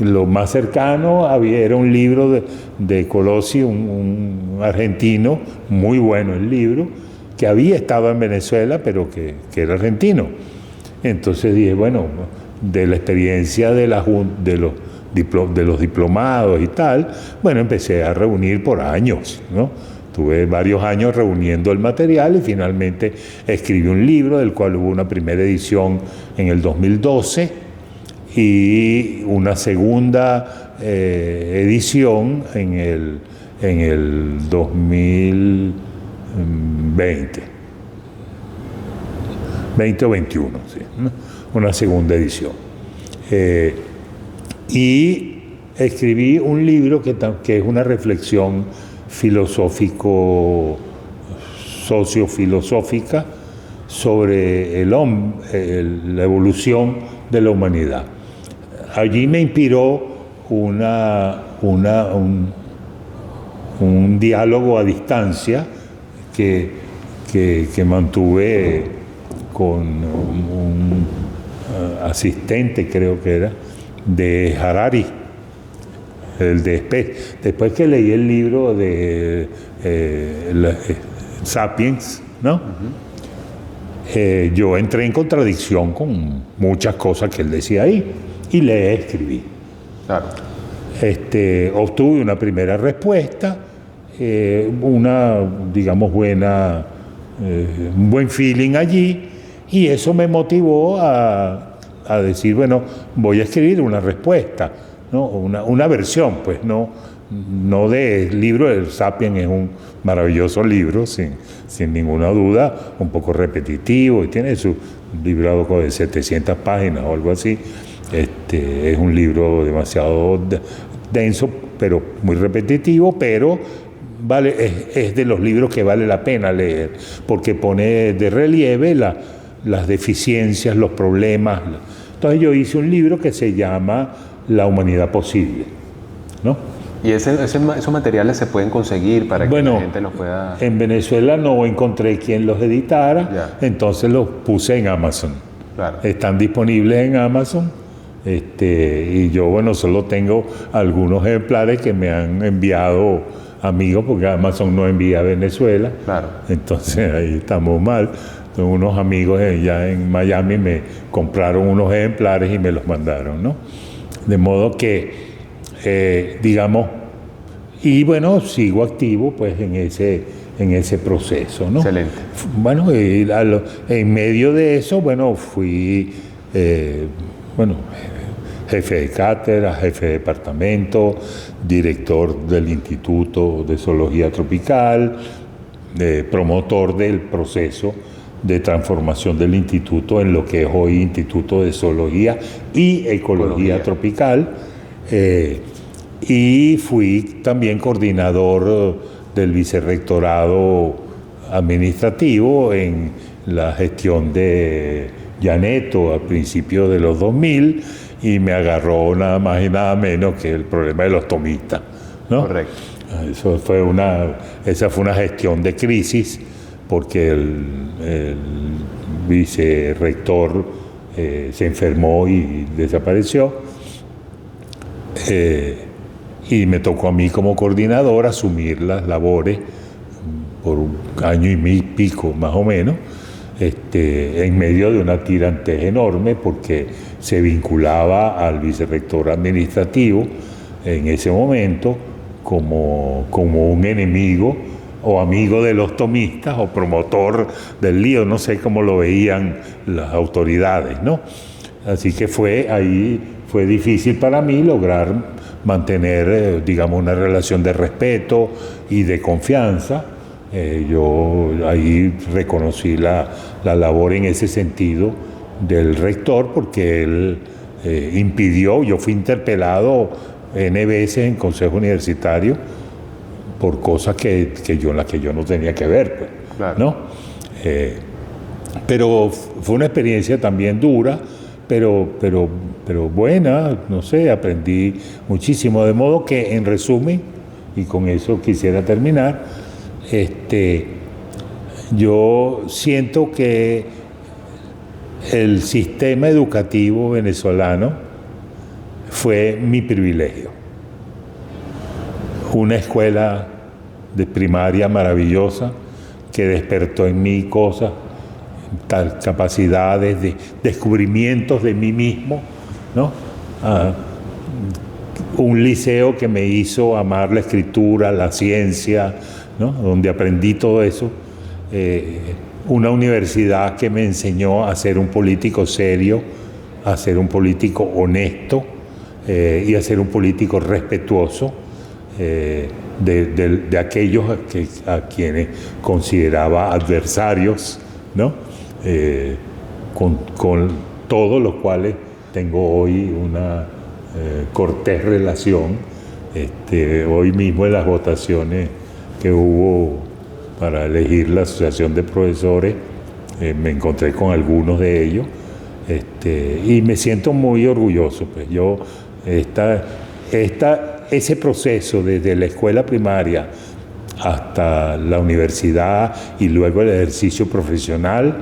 Lo más cercano era un libro de Colosi, un argentino, muy bueno el libro, que había estado en Venezuela, pero que era argentino. Entonces dije, bueno, de la experiencia de los diplomados y tal, bueno, empecé a reunir por años, ¿no? Tuve varios años reuniendo el material y finalmente escribí un libro, del cual hubo una primera edición en el 2012 y una segunda edición en el 2020. 20 o 21, sí, ¿no? Una segunda edición. Y escribí un libro que es una reflexión sociofilosófica sobre la evolución de la humanidad. Allí me inspiró un diálogo a distancia que mantuve con un asistente, creo que era, de Harari, el de Spes. Después que leí el libro de Sapiens, ¿no? Yo entré en contradicción con muchas cosas que él decía ahí y le escribí. Claro. Obtuve una primera respuesta, digamos, un buen feeling allí, y eso me motivó a decir, bueno, voy a escribir una respuesta, ¿no? Una versión, pues, no del libro. El Sapiens es un maravilloso libro, sin ninguna duda, un poco repetitivo, y tiene su libro de 700 páginas o algo así. Es un libro demasiado denso, pero muy repetitivo, pero es de los libros que vale la pena leer, porque pone de relieve las deficiencias, los problemas. Entonces yo hice un libro que se llama La humanidad posible, ¿no? ¿Y esos materiales se pueden conseguir para que la gente los pueda...? En Venezuela no encontré quien los editara, entonces los puse en Amazon. Claro. Están disponibles en Amazon, y yo, bueno, solo tengo algunos ejemplares que me han enviado amigos, porque Amazon no envía a Venezuela. Claro. Entonces ahí estamos mal. Entonces, unos amigos ya en Miami me compraron unos ejemplares y me los mandaron, ¿no? De modo que, digamos, y bueno, sigo activo pues en en ese proceso, ¿no? Excelente. Bueno, en medio de eso, bueno, fui, jefe de cátedra, jefe de departamento, director del Instituto de Zoología Tropical, promotor del proceso de transformación del instituto en lo que es hoy Instituto de Zoología y Ecología Tropical, y fui también coordinador del vicerrectorado administrativo en la gestión de Yaneto a principios de los 2000, y me agarró nada más y nada menos que el problema de los tomistas, ¿no? Correcto. Esa fue una gestión de crisis, porque el vicerrector se enfermó y desapareció, y me tocó a mí como coordinador asumir las labores por un año y pico más o menos, en medio de una tirantez enorme, porque se vinculaba al vicerrector administrativo en ese momento como un enemigo o amigo de los tomistas o promotor del lío, no sé cómo lo veían las autoridades, ¿no? Así que fue difícil para mí lograr mantener, digamos, una relación de respeto y de confianza. Yo ahí reconocí la labor en ese sentido del rector, porque él impidió, yo fui interpelado N veces en consejo universitario por cosas en las que yo no tenía que ver, pues, claro, ¿no? Pero fue una experiencia también dura, pero buena, no sé, aprendí muchísimo, de modo que, en resumen, y con eso quisiera terminar, yo siento que el sistema educativo venezolano fue mi privilegio. Una escuela de primaria maravillosa que despertó en mí cosas, tal capacidades de descubrimientos de mí mismo, ¿no? Un liceo que me hizo amar la escritura, la ciencia, ¿no? Donde aprendí todo eso. Una universidad que me enseñó a ser un político serio, a ser un político honesto, y a ser un político respetuoso de aquellos a quienes consideraba adversarios, ¿no? Con todos los cuales tengo hoy una cortés relación. Hoy mismo, en las votaciones que hubo para elegir la asociación de profesores, me encontré con algunos de ellos, y me siento muy orgulloso. Pues yo, ese proceso desde la escuela primaria hasta la universidad y luego el ejercicio profesional,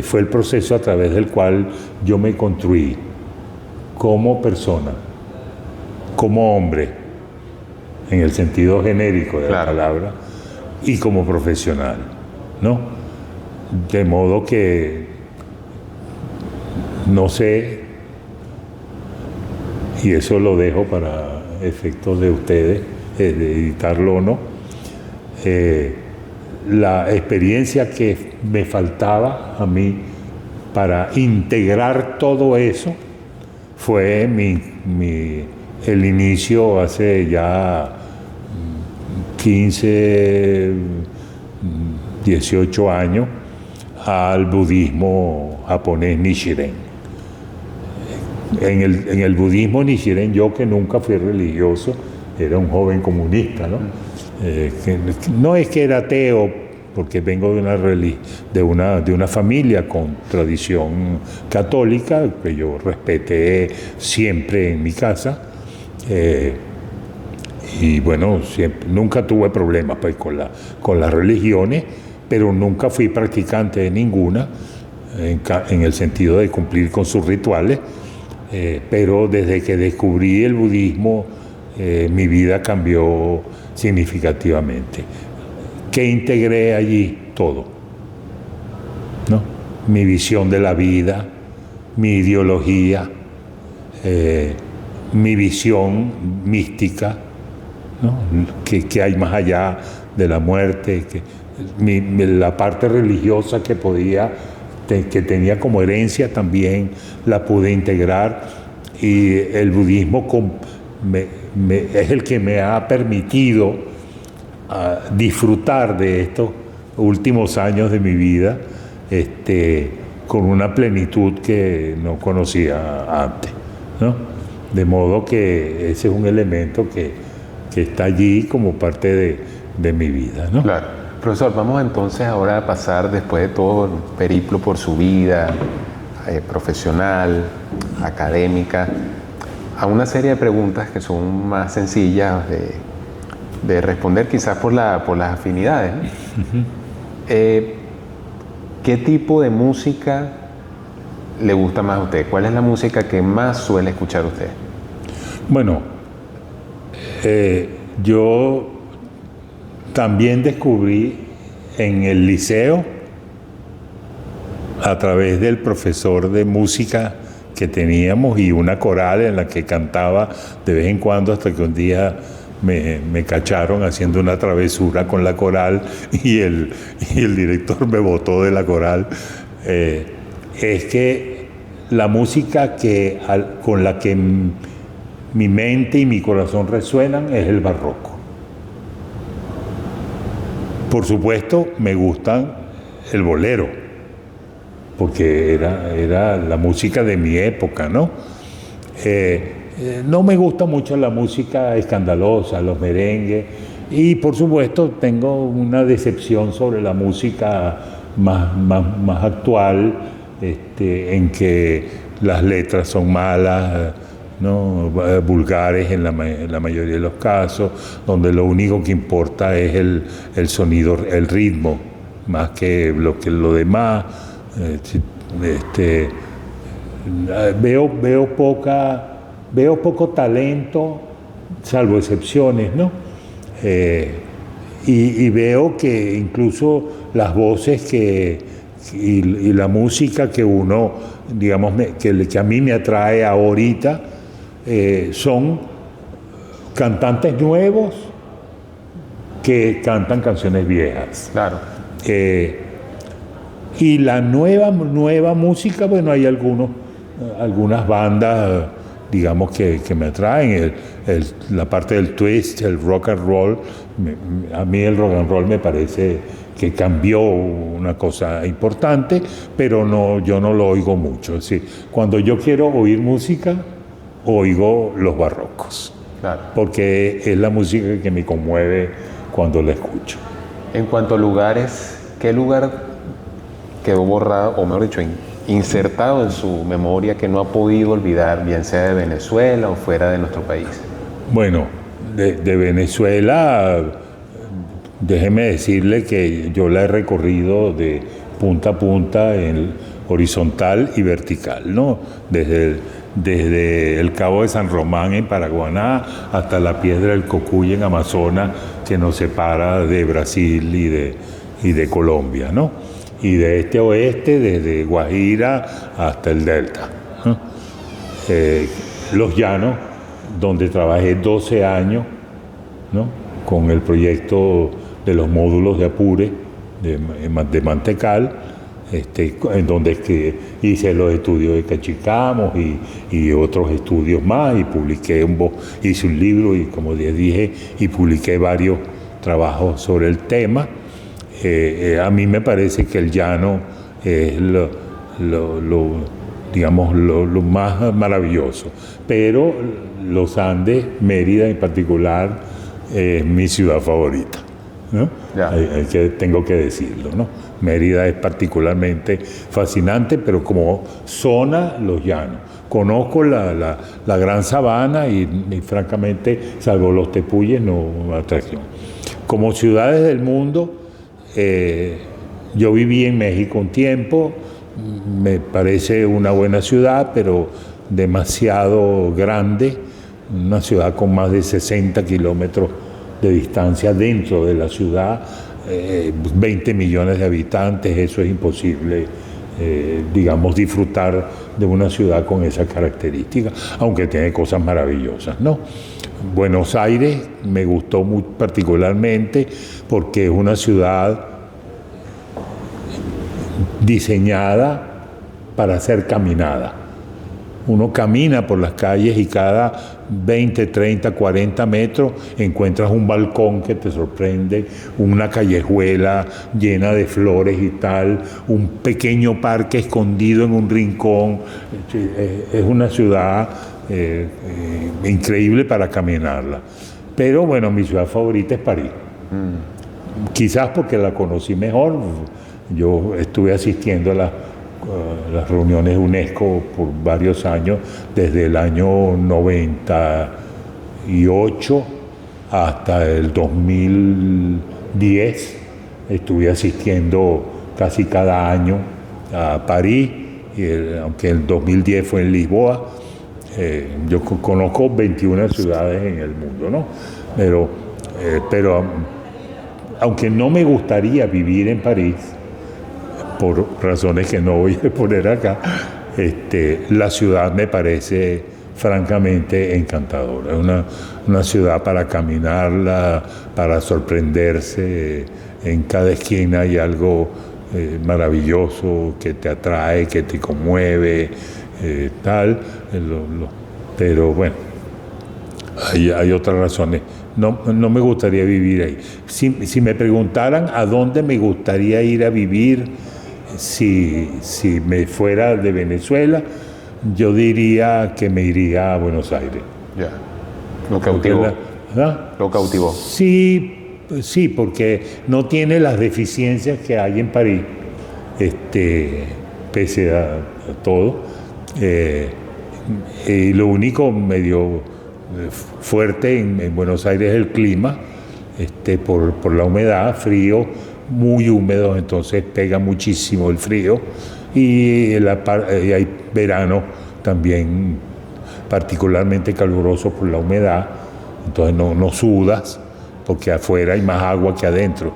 fue el proceso a través del cual yo me construí como persona, como hombre, en el sentido genérico de la palabra, y como profesional, ¿no? De modo que, no sé, y eso lo dejo para efectos de ustedes, de editarlo o no, la experiencia que me faltaba a mí para integrar todo eso fue el inicio hace ya 15, 18 años al budismo japonés Nichiren. En el budismo Nichiren, yo, que nunca fui religioso, era un joven comunista, ¿no? No es que era ateo, porque vengo de una familia con tradición católica, que yo respeté siempre en mi casa, y bueno, nunca tuve problemas, pues, con las religiones, pero nunca fui practicante de ninguna, en el sentido de cumplir con sus rituales. Pero desde que descubrí el budismo, mi vida cambió significativamente. ¿Qué integré allí? Todo, ¿no? Mi visión de la vida, mi ideología, mi visión mística, ¿no? Que hay más allá de la muerte, la parte religiosa que que tenía como herencia también la pude integrar, y el budismo es el que me ha permitido disfrutar de estos últimos años de mi vida con una plenitud que no conocía antes, ¿no? De modo que ese es un elemento que está allí como parte de mi vida, ¿no? Claro. Profesor, vamos entonces ahora a pasar, después de todo el periplo por su vida profesional, académica, a una serie de preguntas que son más sencillas de responder, quizás por las afinidades, ¿no? ¿Qué tipo de música le gusta más a usted? ¿Cuál es la música que más suele escuchar usted? Bueno, yo también descubrí en el liceo, a través del profesor de música que teníamos y una coral en la que cantaba de vez en cuando, hasta que un día me cacharon haciendo una travesura con la coral y el director me botó de la coral. Es que la música con la que mi mente y mi corazón resuenan es el barroco. Por supuesto, me gustan el bolero, porque era la música de mi época, ¿no? No me gusta mucho la música escandalosa, los merengues, y por supuesto tengo una decepción sobre la música más actual, en que las letras son malas, ¿no? Vulgares en la mayoría de los casos, donde lo único que importa es el sonido, el ritmo, más que lo demás. Veo poco talento, salvo excepciones, ¿no? Y veo que incluso las voces y la música que uno, digamos, que a mí me atrae ahorita, son cantantes nuevos que cantan canciones viejas. Claro. Y la nueva música, bueno, hay algunas bandas, digamos, que me atraen. La parte del twist, el rock and roll, a mí el rock and roll me parece que cambió una cosa importante, pero yo no lo oigo mucho. Es decir, cuando yo quiero oír música, oigo los barrocos, Claro. porque es la música que me conmueve cuando la escucho. En cuanto a lugares, ¿qué lugar quedó borrado, o mejor dicho, insertado en su memoria que no ha podido olvidar, bien sea de Venezuela o fuera de nuestro país? Bueno, de Venezuela, déjeme decirle que yo la he recorrido de punta a punta, en horizontal y vertical, ¿no? Desde el Cabo de San Román en Paraguaná hasta la Piedra del Cocuy en Amazonas, que nos separa de Brasil y de Colombia, ¿no? Y de este a oeste, desde Guajira hasta el Delta, ¿no? Los Llanos, donde trabajé 12 años, ¿no? Con el proyecto de los módulos de Apure de Mantecal, en donde hice los estudios de Cachicamos y otros estudios más, y hice un libro, y como les dije, y publiqué varios trabajos sobre el tema. A mí me parece que el llano es digamos, lo más maravilloso, pero los Andes, Mérida en particular, es mi ciudad favorita, ¿no? Tengo que decirlo, ¿no? Mérida es particularmente fascinante, pero como zona, los llanos. Conozco la gran sabana y francamente, salvo los tepuyes, no atracción. Como ciudades del mundo, yo viví en México un tiempo, me parece una buena ciudad, pero demasiado grande, una ciudad con más de 60 kilómetros de distancia dentro de la ciudad, 20 millones de habitantes, eso es imposible digamos, disfrutar de una ciudad con esas características, aunque tiene cosas maravillosas, ¿no? Buenos Aires me gustó muy particularmente porque es una ciudad diseñada para ser caminada. Uno camina por las calles y cada 20, 30, 40 metros encuentras un balcón que te sorprende, una callejuela llena de flores y tal, un pequeño parque escondido en un rincón. Es una ciudad increíble para caminarla. Pero bueno, mi ciudad favorita es París. Quizás porque la conocí mejor. Yo estuve asistiendo a las reuniones de UNESCO por varios años, desde el año 98 hasta el 2010. Estuve asistiendo casi cada año a París, aunque el 2010 fue en Lisboa. Yo conozco 21 ciudades en el mundo, ¿no? Pero aunque no me gustaría vivir en París, por razones que no voy a poner acá, la ciudad me parece francamente encantadora. Es una ciudad para caminarla, para sorprenderse. En cada esquina hay algo maravilloso que te atrae, que te conmueve, tal. Pero bueno, hay otras razones. No me gustaría vivir ahí. Si me preguntaran a dónde me gustaría ir a vivir, si me fuera de Venezuela, yo diría que me iría a Buenos Aires. Ya. Lo cautivó. Lo cautivó. Sí, porque no tiene las deficiencias que hay en París, pese a todo. Y lo único medio fuerte en Buenos Aires es el clima, por la humedad, frío, muy húmedo, entonces pega muchísimo el frío, y hay verano también particularmente caluroso por la humedad, entonces no sudas, porque afuera hay más agua que adentro,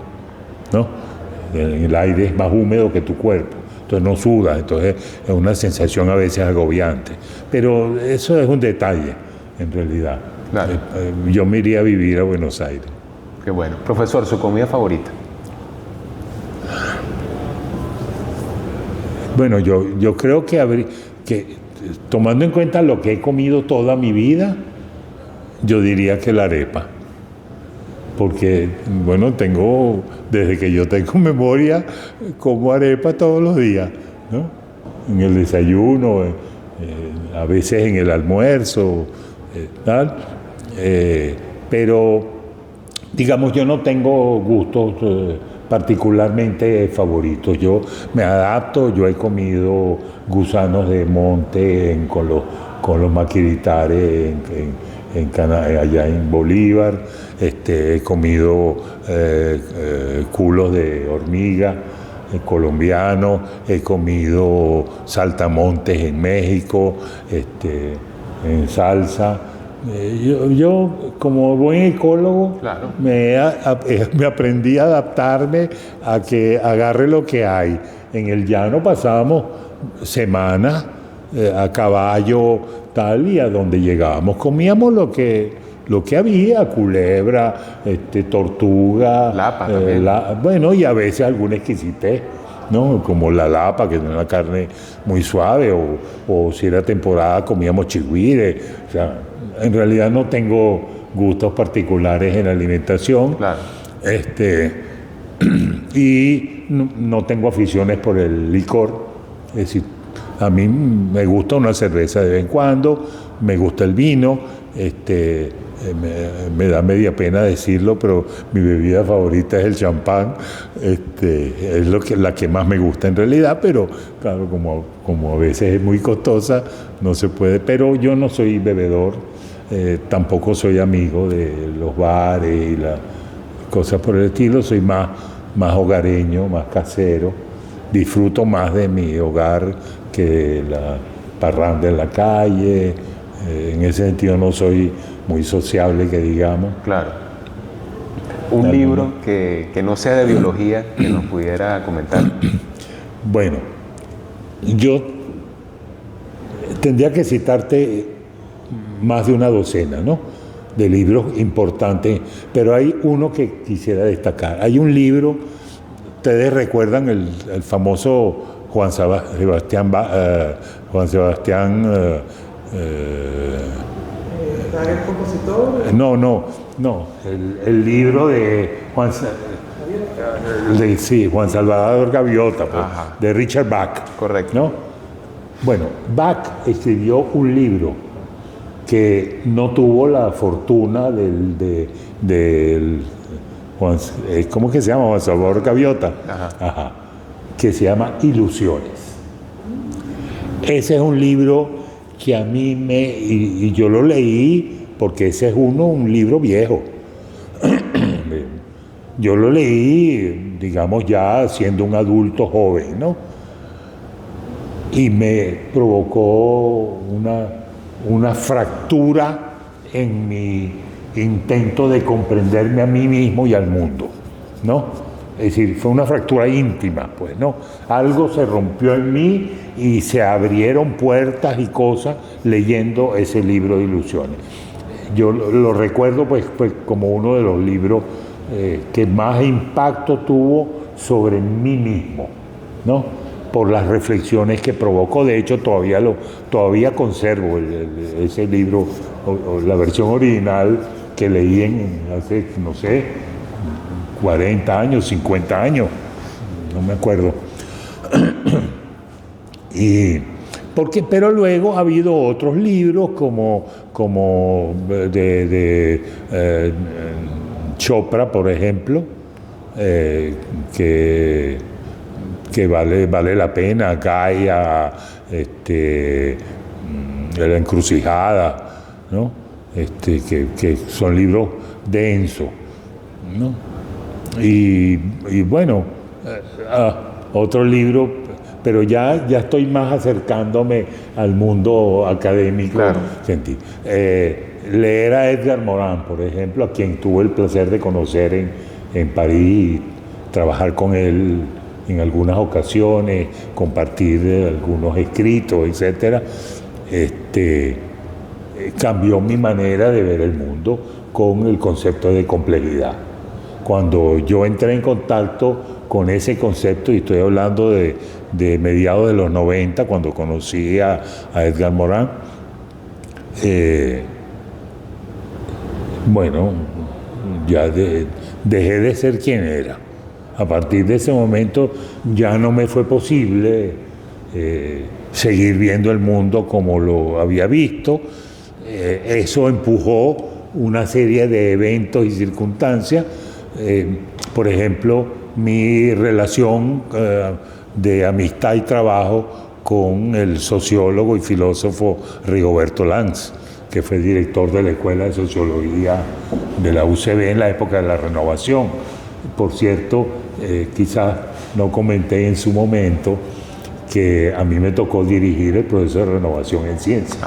¿no? El aire es más húmedo que tu cuerpo, entonces no sudas, entonces es una sensación a veces agobiante, pero eso es un detalle en realidad. Claro. Yo me iría a vivir a Buenos Aires. Qué bueno. Profesor, ¿su comida favorita? Bueno, yo creo que tomando en cuenta lo que he comido toda mi vida, yo diría que la arepa. Porque, bueno, desde que yo tengo memoria, como arepa todos los días, ¿no? En el desayuno, a veces en el almuerzo, tal. Pero, digamos, yo no tengo gustos particularmente favoritos. Yo me adapto, yo he comido gusanos de monte con los maquiritares allá en Bolívar, he comido culos de hormiga colombiano, he comido saltamontes en México, en salsa. Yo como buen ecólogo, claro, me aprendí a adaptarme a que agarre lo que hay. En el llano pasábamos semanas a caballo, tal, y a donde llegábamos comíamos lo que había, culebra, tortuga, lapa, bueno, y a veces alguna exquisitez, ¿no? Como la lapa, que es una carne muy suave, o si era temporada comíamos chigüire. O sea, en realidad no tengo gustos particulares en la alimentación. Claro. Y no tengo aficiones por el licor. Es decir, a mí me gusta una cerveza de vez en cuando, me gusta el vino, me da media pena decirlo, pero mi bebida favorita es el champán, es la que más me gusta en realidad, pero claro, como a veces es muy costosa, no se puede. Pero yo no soy bebedor, tampoco soy amigo de los bares y las cosas por el estilo, soy más hogareño, más casero, disfruto más de mi hogar que la parranda en la calle. En ese sentido no soy muy sociable, que digamos. Claro. Un libro que no sea de biología, que nos pudiera comentar. Bueno, yo tendría que citarte más de una docena, ¿no?, de libros importantes, pero hay uno que quisiera destacar. Hay un libro, ustedes recuerdan el famoso Juan Sebastián ¿El compositor? No, el libro de Juan Salvador Gaviota, pues, de Richard Bach. Correcto. ¿No? Bueno, Bach escribió un libro que no tuvo la fortuna del ¿cómo que se llama? Juan Salvador Gaviota. Ajá. Que se llama Ilusiones. Ese es un libro que a mí y yo lo leí porque ese es un libro viejo. Yo lo leí, digamos, ya siendo un adulto joven, ¿no? Y me provocó una fractura en mi intento de comprenderme a mí mismo y al mundo, ¿no? Es decir, fue una fractura íntima, pues, ¿no? Algo se rompió en mí y se abrieron puertas y cosas leyendo ese libro de Ilusiones. Yo lo recuerdo, pues, como uno de los libros que más impacto tuvo sobre mí mismo, ¿no?, por las reflexiones que provocó. De hecho, todavía conservo ese libro, o la versión original que leí hace, no sé, 40 años, 50 años, no me acuerdo. Pero luego ha habido otros libros como de Chopra, por ejemplo, que vale la pena, Gaia, La Encrucijada, ¿no? Que son libros densos, ¿no? Y bueno, otro libro, pero ya estoy más acercándome al mundo académico. Claro. Leer a Edgar Morin, por ejemplo, a quien tuve el placer de conocer en París, y trabajar con él en algunas ocasiones, compartir algunos escritos, etcétera, cambió mi manera de ver el mundo con el concepto de complejidad. Cuando yo entré en contacto con ese concepto, y estoy hablando de mediados de los 90, cuando conocí a Edgar Morin, bueno, ya dejé de ser quien era. A partir de ese momento ya no me fue posible seguir viendo el mundo como lo había visto. Eso empujó una serie de eventos y circunstancias. Por ejemplo, mi relación de amistad y trabajo con el sociólogo y filósofo Rigoberto Lanz, que fue director de la Escuela de Sociología de la UCB en la época de la Renovación. Por cierto, quizás no comenté en su momento que a mí me tocó dirigir el proceso de renovación en ciencia.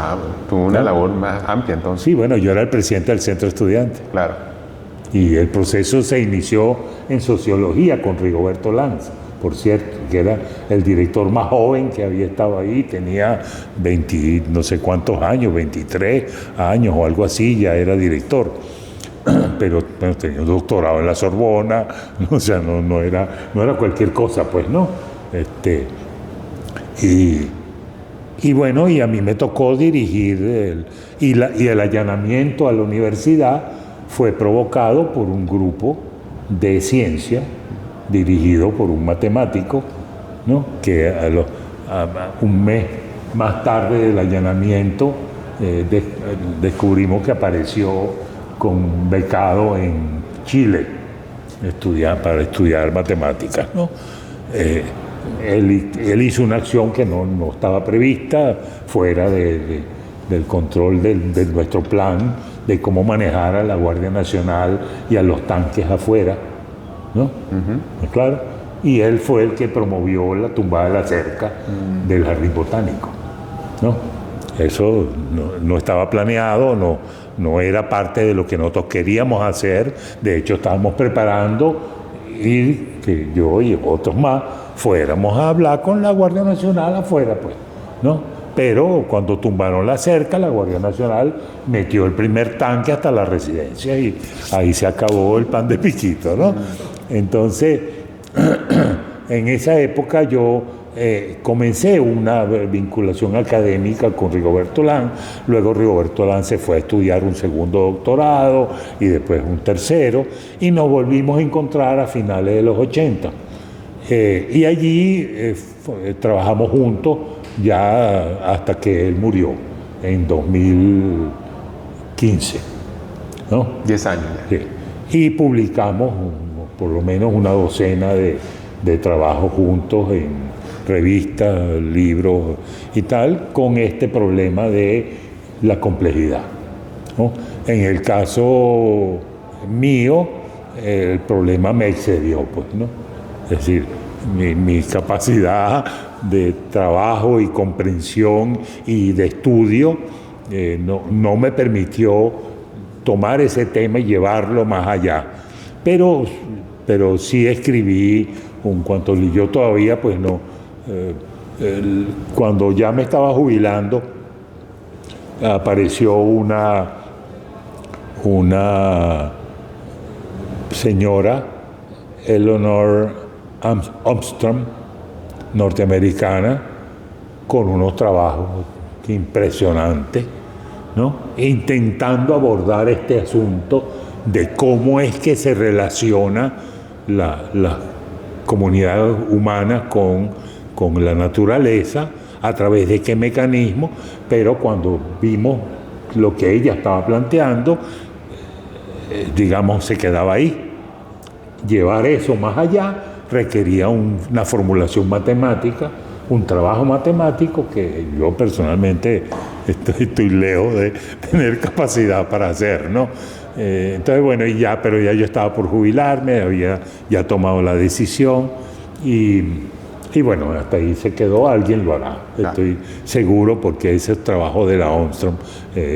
Tuvo una labor más amplia entonces. Sí, bueno, yo era el presidente del centro estudiante. Claro. Y el proceso se inició en sociología con Rigoberto Lanz, por cierto, que era el director más joven que había estado ahí, tenía 20, no sé cuántos años, 23 años o algo así, ya era director. Pero bueno, tenía un doctorado en la Sorbona, o sea, no era cualquier cosa, pues, ¿no? Y bueno, y a mí me tocó dirigir y el allanamiento a la universidad fue provocado por un grupo de ciencia dirigido por un matemático, ¿no?, que un mes más tarde del allanamiento descubrimos que apareció con becado en Chile para estudiar matemáticas, ¿no? Él hizo una acción que no estaba prevista, fuera del control de nuestro plan de cómo manejar a la Guardia Nacional y a los tanques afuera, ¿no? Claro. Y él fue el que promovió la tumbada de la cerca del jardín botánico, ¿no? Eso no estaba planeado, no era parte de lo que nosotros queríamos hacer. De hecho, estábamos preparando ir, que yo y otros más, fuéramos a hablar con la Guardia Nacional afuera, pues, ¿no? Pero cuando tumbaron la cerca, la Guardia Nacional metió el primer tanque hasta la residencia y ahí se acabó el pan de piquito, ¿no? Entonces, en esa época yo comencé una vinculación académica con Rigoberto Urán. Luego Rigoberto Urán se fue a estudiar un segundo doctorado y después un tercero, y nos volvimos a encontrar a finales de los 80. Y allí trabajamos juntos ya hasta que él murió en 2015, ¿no? 10 años ya. Sí. Y publicamos por lo menos una docena de trabajos juntos en revistas, libros y tal, con este problema de la complejidad, ¿no? En el caso mío, el problema me excedió, pues, ¿no? Es decir, mi capacidad de trabajo y comprensión y de estudio no me permitió tomar ese tema y llevarlo más allá. Pero sí escribí un cuanto, yo todavía pues no, cuando ya me estaba jubilando, apareció una señora, Eleanor Armstrong, norteamericana, con unos trabajos impresionantes, ¿no? Intentando abordar este asunto de cómo es que se relaciona la comunidad humana con la naturaleza, a través de qué mecanismo, pero cuando vimos lo que ella estaba planteando, digamos, se quedaba ahí. Llevar eso más allá requería una formulación matemática, un trabajo matemático que yo personalmente estoy lejos de tener capacidad para hacer, ¿no? Entonces, bueno, pero ya yo estaba por jubilarme, había ya tomado la decisión y bueno, hasta ahí se quedó, alguien lo hará. Claro. Estoy seguro, porque esos trabajos de la Armstrong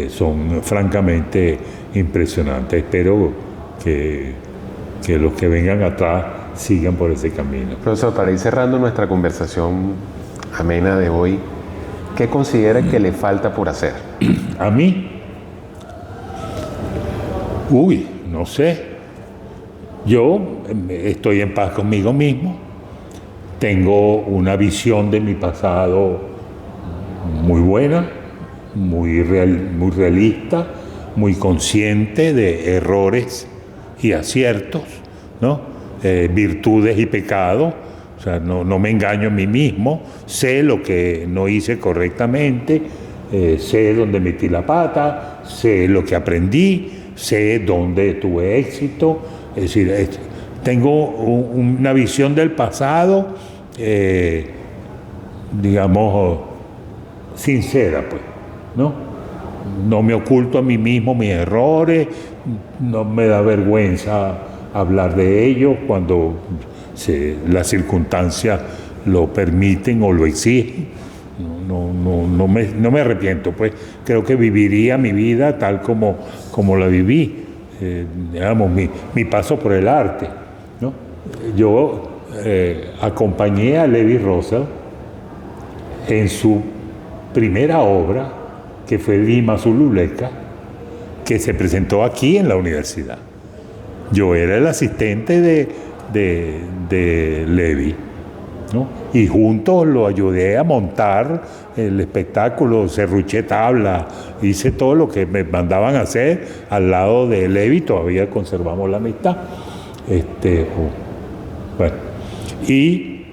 son francamente impresionantes. Espero que los que vengan atrás sigan por ese camino. Profesor, para ir cerrando nuestra conversación amena de hoy, ¿qué considera que le falta por hacer? ¿A mí? No sé. Yo estoy en paz conmigo mismo. Tengo una visión de mi pasado muy buena, muy realista, muy consciente de errores y aciertos, ¿no? Virtudes y pecados. O sea, no me engaño a mí mismo, sé lo que no hice correctamente, sé dónde metí la pata, sé lo que aprendí, sé dónde tuve éxito. Es decir, tengo una visión del pasado, digamos, sincera, pues, ¿no? No me oculto a mí mismo mis errores, no me da vergüenza hablar de ellos cuando las circunstancias lo permiten o lo exigen. No me arrepiento, pues creo que viviría mi vida tal como la viví, digamos, mi paso por el arte, ¿no? Yo acompañé a Levi Russell en su primera obra, que fue Lima Zululeka, que se presentó aquí en la universidad. Yo era el asistente de Levi, ¿no? Y juntos lo ayudé a montar el espectáculo, serruché tabla, hice todo lo que me mandaban a hacer al lado de Levi. Todavía conservamos la amistad. Bueno, y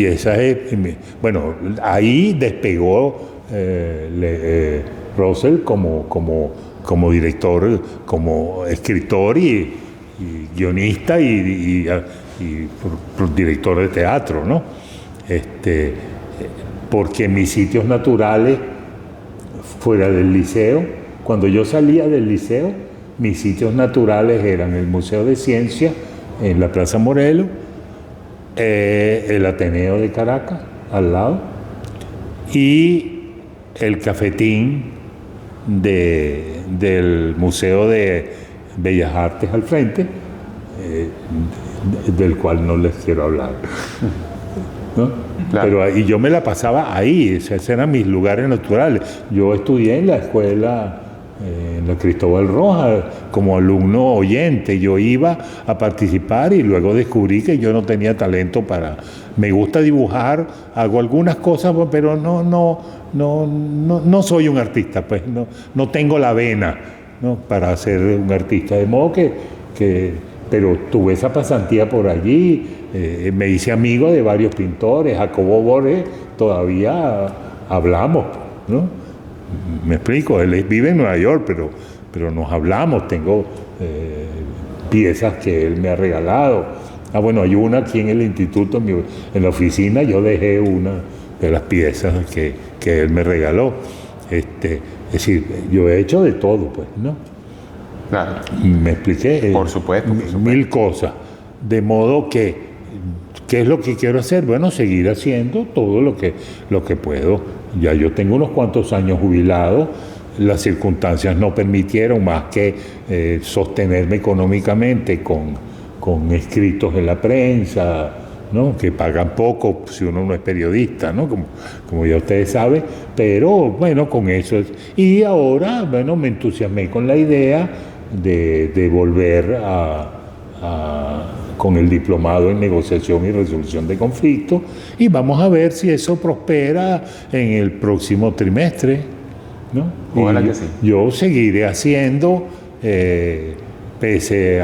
esa es, bueno, ahí despegó Russell como director, como escritor y guionista y director de teatro, ¿no? Porque mis sitios naturales fuera del liceo, cuando yo salía del liceo, mis sitios naturales eran el Museo de Ciencias en la Plaza Morelos, el Ateneo de Caracas al lado y el cafetín del Museo de Bellas Artes al frente, del cual no les quiero hablar. ¿No? Claro. Pero y yo me la pasaba ahí, esos eran mis lugares naturales. Yo estudié en la escuela, en la Cristóbal Rojas, como alumno oyente. Yo iba a participar y luego descubrí que yo no tenía talento para... Me gusta dibujar, hago algunas cosas, pero no soy un artista, pues no tengo la vena, ¿no?, para ser un artista. De modo pero tuve esa pasantía por allí, me hice amigo de varios pintores, Jacobo Borges, todavía hablamos, ¿no? Me explico, él vive en Nueva York, pero nos hablamos, tengo piezas que él me ha regalado. Bueno, hay una aquí en el instituto, en la oficina, yo dejé una de las piezas que él me regaló. Es decir, yo he hecho de todo, pues, ¿no? Claro. Me expliqué. Por supuesto. Mil cosas. De modo que, ¿qué es lo que quiero hacer? Bueno, seguir haciendo todo lo que puedo. Ya yo tengo unos cuantos años jubilado, las circunstancias no permitieron más que sostenerme económicamente con escritos en la prensa, ¿no?, que pagan poco si uno no es periodista, ¿no?, como ya ustedes saben, pero bueno, con eso y ahora, bueno, me entusiasmé con la idea de volver con el diplomado en negociación y resolución de conflictos, y vamos a ver si eso prospera en el próximo trimestre, ¿no? Ojalá que sí. Yo seguiré haciendo, pese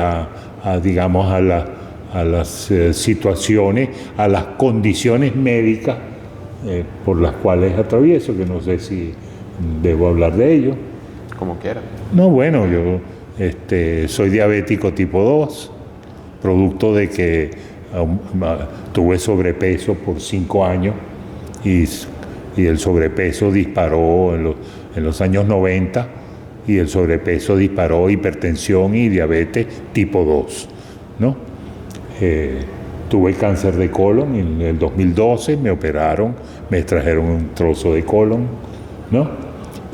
digamos, a las situaciones, a las condiciones médicas por las cuales atravieso, que no sé si debo hablar de ello. Como quiera. No, bueno, yo soy diabético tipo 2, producto de que tuve sobrepeso por 5 años y el sobrepeso disparó en los años 90, y el sobrepeso disparó hipertensión y diabetes tipo 2, ¿no? Tuve cáncer de colon en el 2012, me operaron, me extrajeron un trozo de colon, ¿no?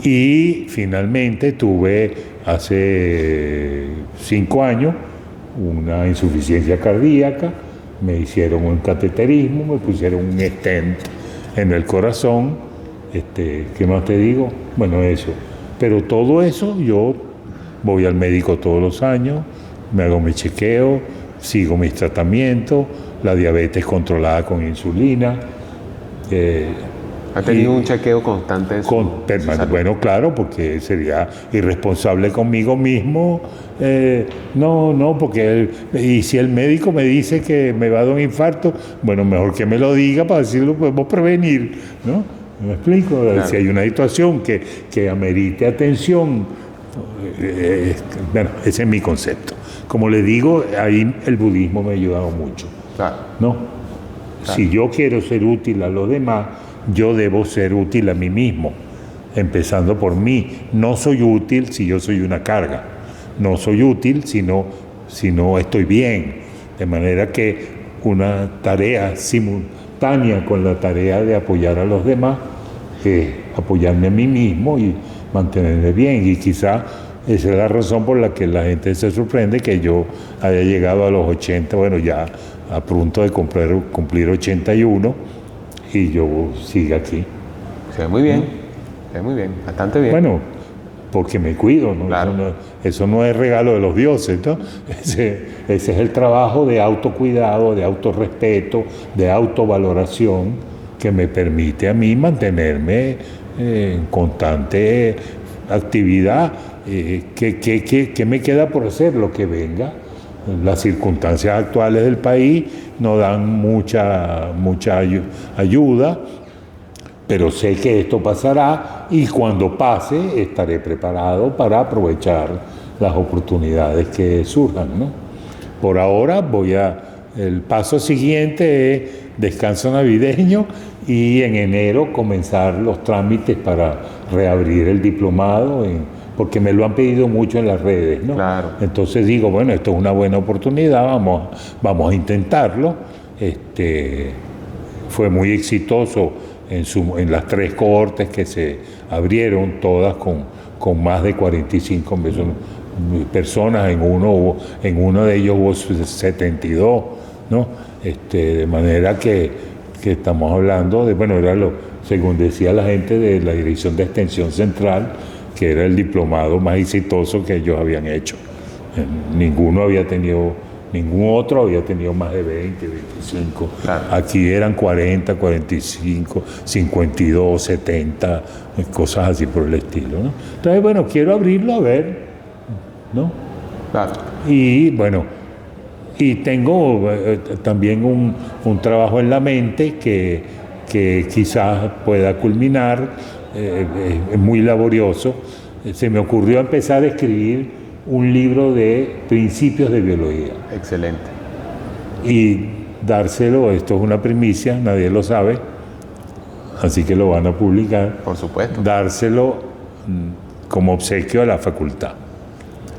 Y finalmente tuve hace 5 años una insuficiencia cardíaca, me hicieron un cateterismo, me pusieron un stent en el corazón, ¿qué más te digo? Bueno, eso. Pero todo eso, yo voy al médico todos los años, me hago mi chequeo, sigo mis tratamientos, la diabetes controlada con insulina. ¿Ha tenido un chequeo constante de su salud? Bueno, claro, porque sería irresponsable conmigo mismo. Porque y si el médico me dice que me va a dar un infarto, bueno, mejor que me lo diga para decirlo, podemos prevenir, ¿no? ¿Me explico? Claro. Si hay una situación que amerite atención, bueno, ese es mi concepto. Como le digo, ahí el budismo me ha ayudado mucho. Claro. ¿No? Claro. Si yo quiero ser útil a los demás, yo debo ser útil a mí mismo, empezando por mí. No soy útil si yo soy una carga. No soy útil si no estoy bien. De manera que una tarea simultánea con la tarea de apoyar a los demás es apoyarme a mí mismo y mantenerme bien. Y quizá esa es la razón por la que la gente se sorprende que yo haya llegado a los 80, bueno, ya a punto de cumplir 81, y yo siga aquí. Se ve muy bien, se ve muy bien, bastante bien. Bueno, porque me cuido, ¿no? Claro. Eso no es regalo de los dioses, ¿no? Ese es el trabajo de autocuidado, de autorrespeto, de autovaloración, que me permite a mí mantenerme en constante actividad. ¿Qué me queda por hacer? Lo que venga. Las circunstancias actuales del país no dan mucha ayuda, pero sé que esto pasará, y cuando pase estaré preparado para aprovechar las oportunidades que surjan, ¿no? Por ahora el paso siguiente es descanso navideño, y en enero comenzar los trámites para reabrir el diplomado, porque me lo han pedido mucho en las redes, ¿no? Claro. Entonces digo, bueno, esto es una buena oportunidad, vamos a intentarlo. Fue muy exitoso en las 3 cohortes que se abrieron, todas con más de 45, personas, en uno de ellos hubo 72, ¿no? De manera que estamos hablando de, bueno, según decía la gente de la Dirección de Extensión Central, que era el diplomado más exitoso que ellos habían hecho. Ningún otro había tenido más de 20, 25. Claro. Aquí eran 40, 45, 52, 70, cosas así por el estilo, ¿no? Entonces, bueno, quiero abrirlo a ver, ¿no? Claro. Y bueno, y tengo también un trabajo en la mente que quizás pueda culminar, es muy laborioso. Se me ocurrió empezar a escribir un libro de principios de biología. Excelente. Y dárselo, esto es una primicia, nadie lo sabe, así que lo van a publicar. Por supuesto. Dárselo como obsequio a la facultad.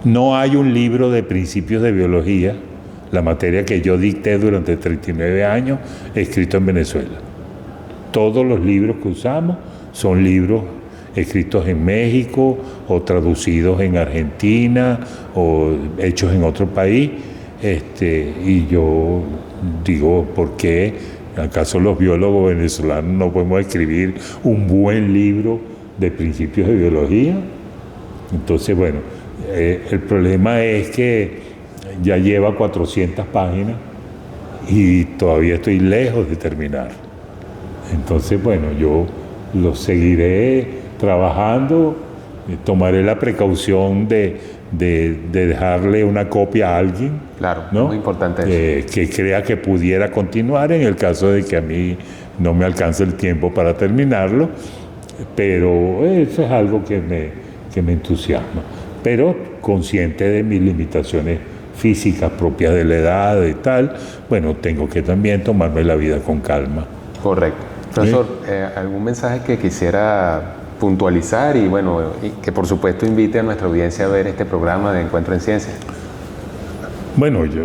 No hay un libro de principios de biología, la materia que yo dicté durante 39 años, escrito en Venezuela. Todos los libros que usamos son libros escritos en México o traducidos en Argentina o hechos en otro país. Y yo digo, ¿por qué acaso los biólogos venezolanos no podemos escribir un buen libro de principios de biología? Entonces, bueno, el problema es que ya lleva 400 páginas y todavía estoy lejos de terminar. Entonces, bueno, yo lo seguiré trabajando, tomaré la precaución de dejarle una copia a alguien. Claro, ¿no? muy importante eso. Que crea que pudiera continuar en el caso de que a mí no me alcance el tiempo para terminarlo, pero eso es algo que me entusiasma. Pero consciente de mis limitaciones físicas propias de la edad y tal, bueno, tengo que también tomarme la vida con calma. Correcto. Profesor, ¿algún mensaje que quisiera puntualizar y bueno, y que por supuesto invite a nuestra audiencia a ver este programa de Encuentro en Ciencias? Bueno, yo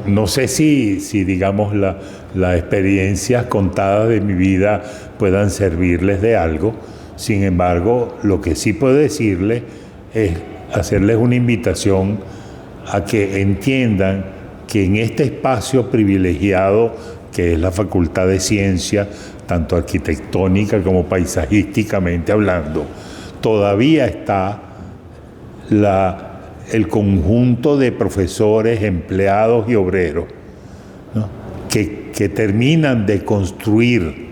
no sé si digamos las experiencias contadas de mi vida puedan servirles de algo. Sin embargo, lo que sí puedo decirles es hacerles una invitación a que entiendan que en este espacio privilegiado que es la Facultad de Ciencias, tanto arquitectónica como paisajísticamente hablando, todavía está el conjunto de profesores, empleados y obreros, ¿no? que terminan de construir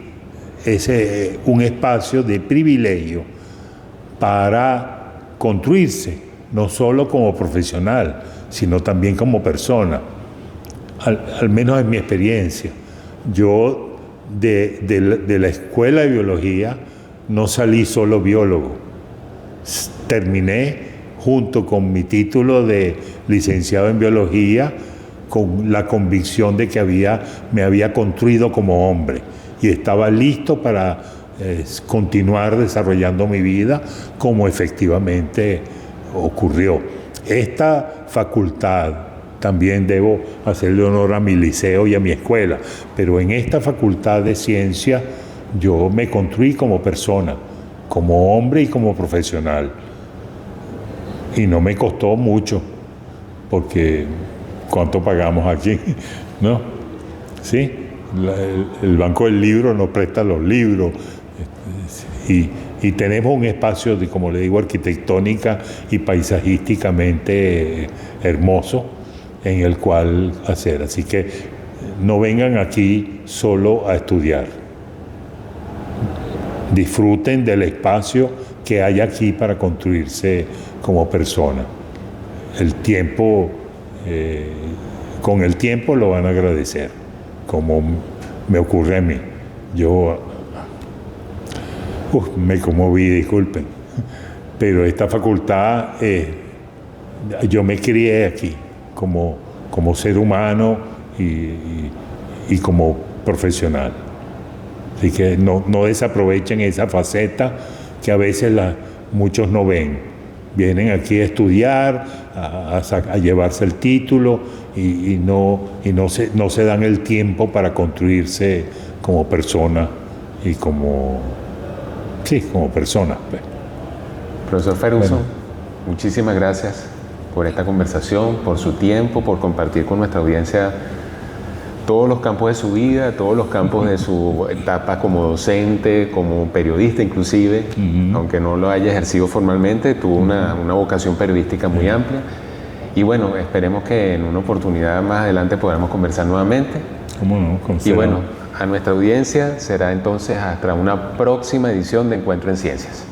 un espacio de privilegio para construirse, no solo como profesional, sino también como persona. Al menos en mi experiencia. Yo de la escuela de biología no salí solo biólogo. Terminé junto con mi título de licenciado en biología con la convicción de que me había construido como hombre y estaba listo para continuar desarrollando mi vida como efectivamente ocurrió. Esta facultad, también debo hacerle honor a mi liceo y a mi escuela, pero en esta facultad de ciencia yo me construí como persona, como hombre y como profesional. Y no me costó mucho, porque ¿cuánto pagamos aquí? ¿No? ¿Sí? El Banco del Libro nos presta los libros y tenemos un espacio, como le digo, arquitectónica y paisajísticamente hermoso en el cual hacer. Así que no vengan aquí solo a estudiar. Disfruten del espacio que hay aquí para construirse como persona. El tiempo, con el tiempo lo van a agradecer, como me ocurre a mí. Yo me conmoví, disculpen, pero esta facultad, yo me crié aquí como ser humano y como profesional. Así que no desaprovechen esa faceta que a veces muchos no ven. Vienen aquí a estudiar, a llevarse el título y no se dan el tiempo para construirse como persona y como persona. Pues. Profesor Ferguson, muchísimas gracias por esta conversación, por su tiempo, por compartir con nuestra audiencia todos los campos de su vida, todos los campos de su etapa como docente, como periodista inclusive, aunque no lo haya ejercido formalmente, tuvo una vocación periodística muy amplia. Y bueno, esperemos que en una oportunidad más adelante podamos conversar nuevamente. ¿Cómo no? Y bueno, a nuestra audiencia será entonces hasta una próxima edición de Encuentro en Ciencias.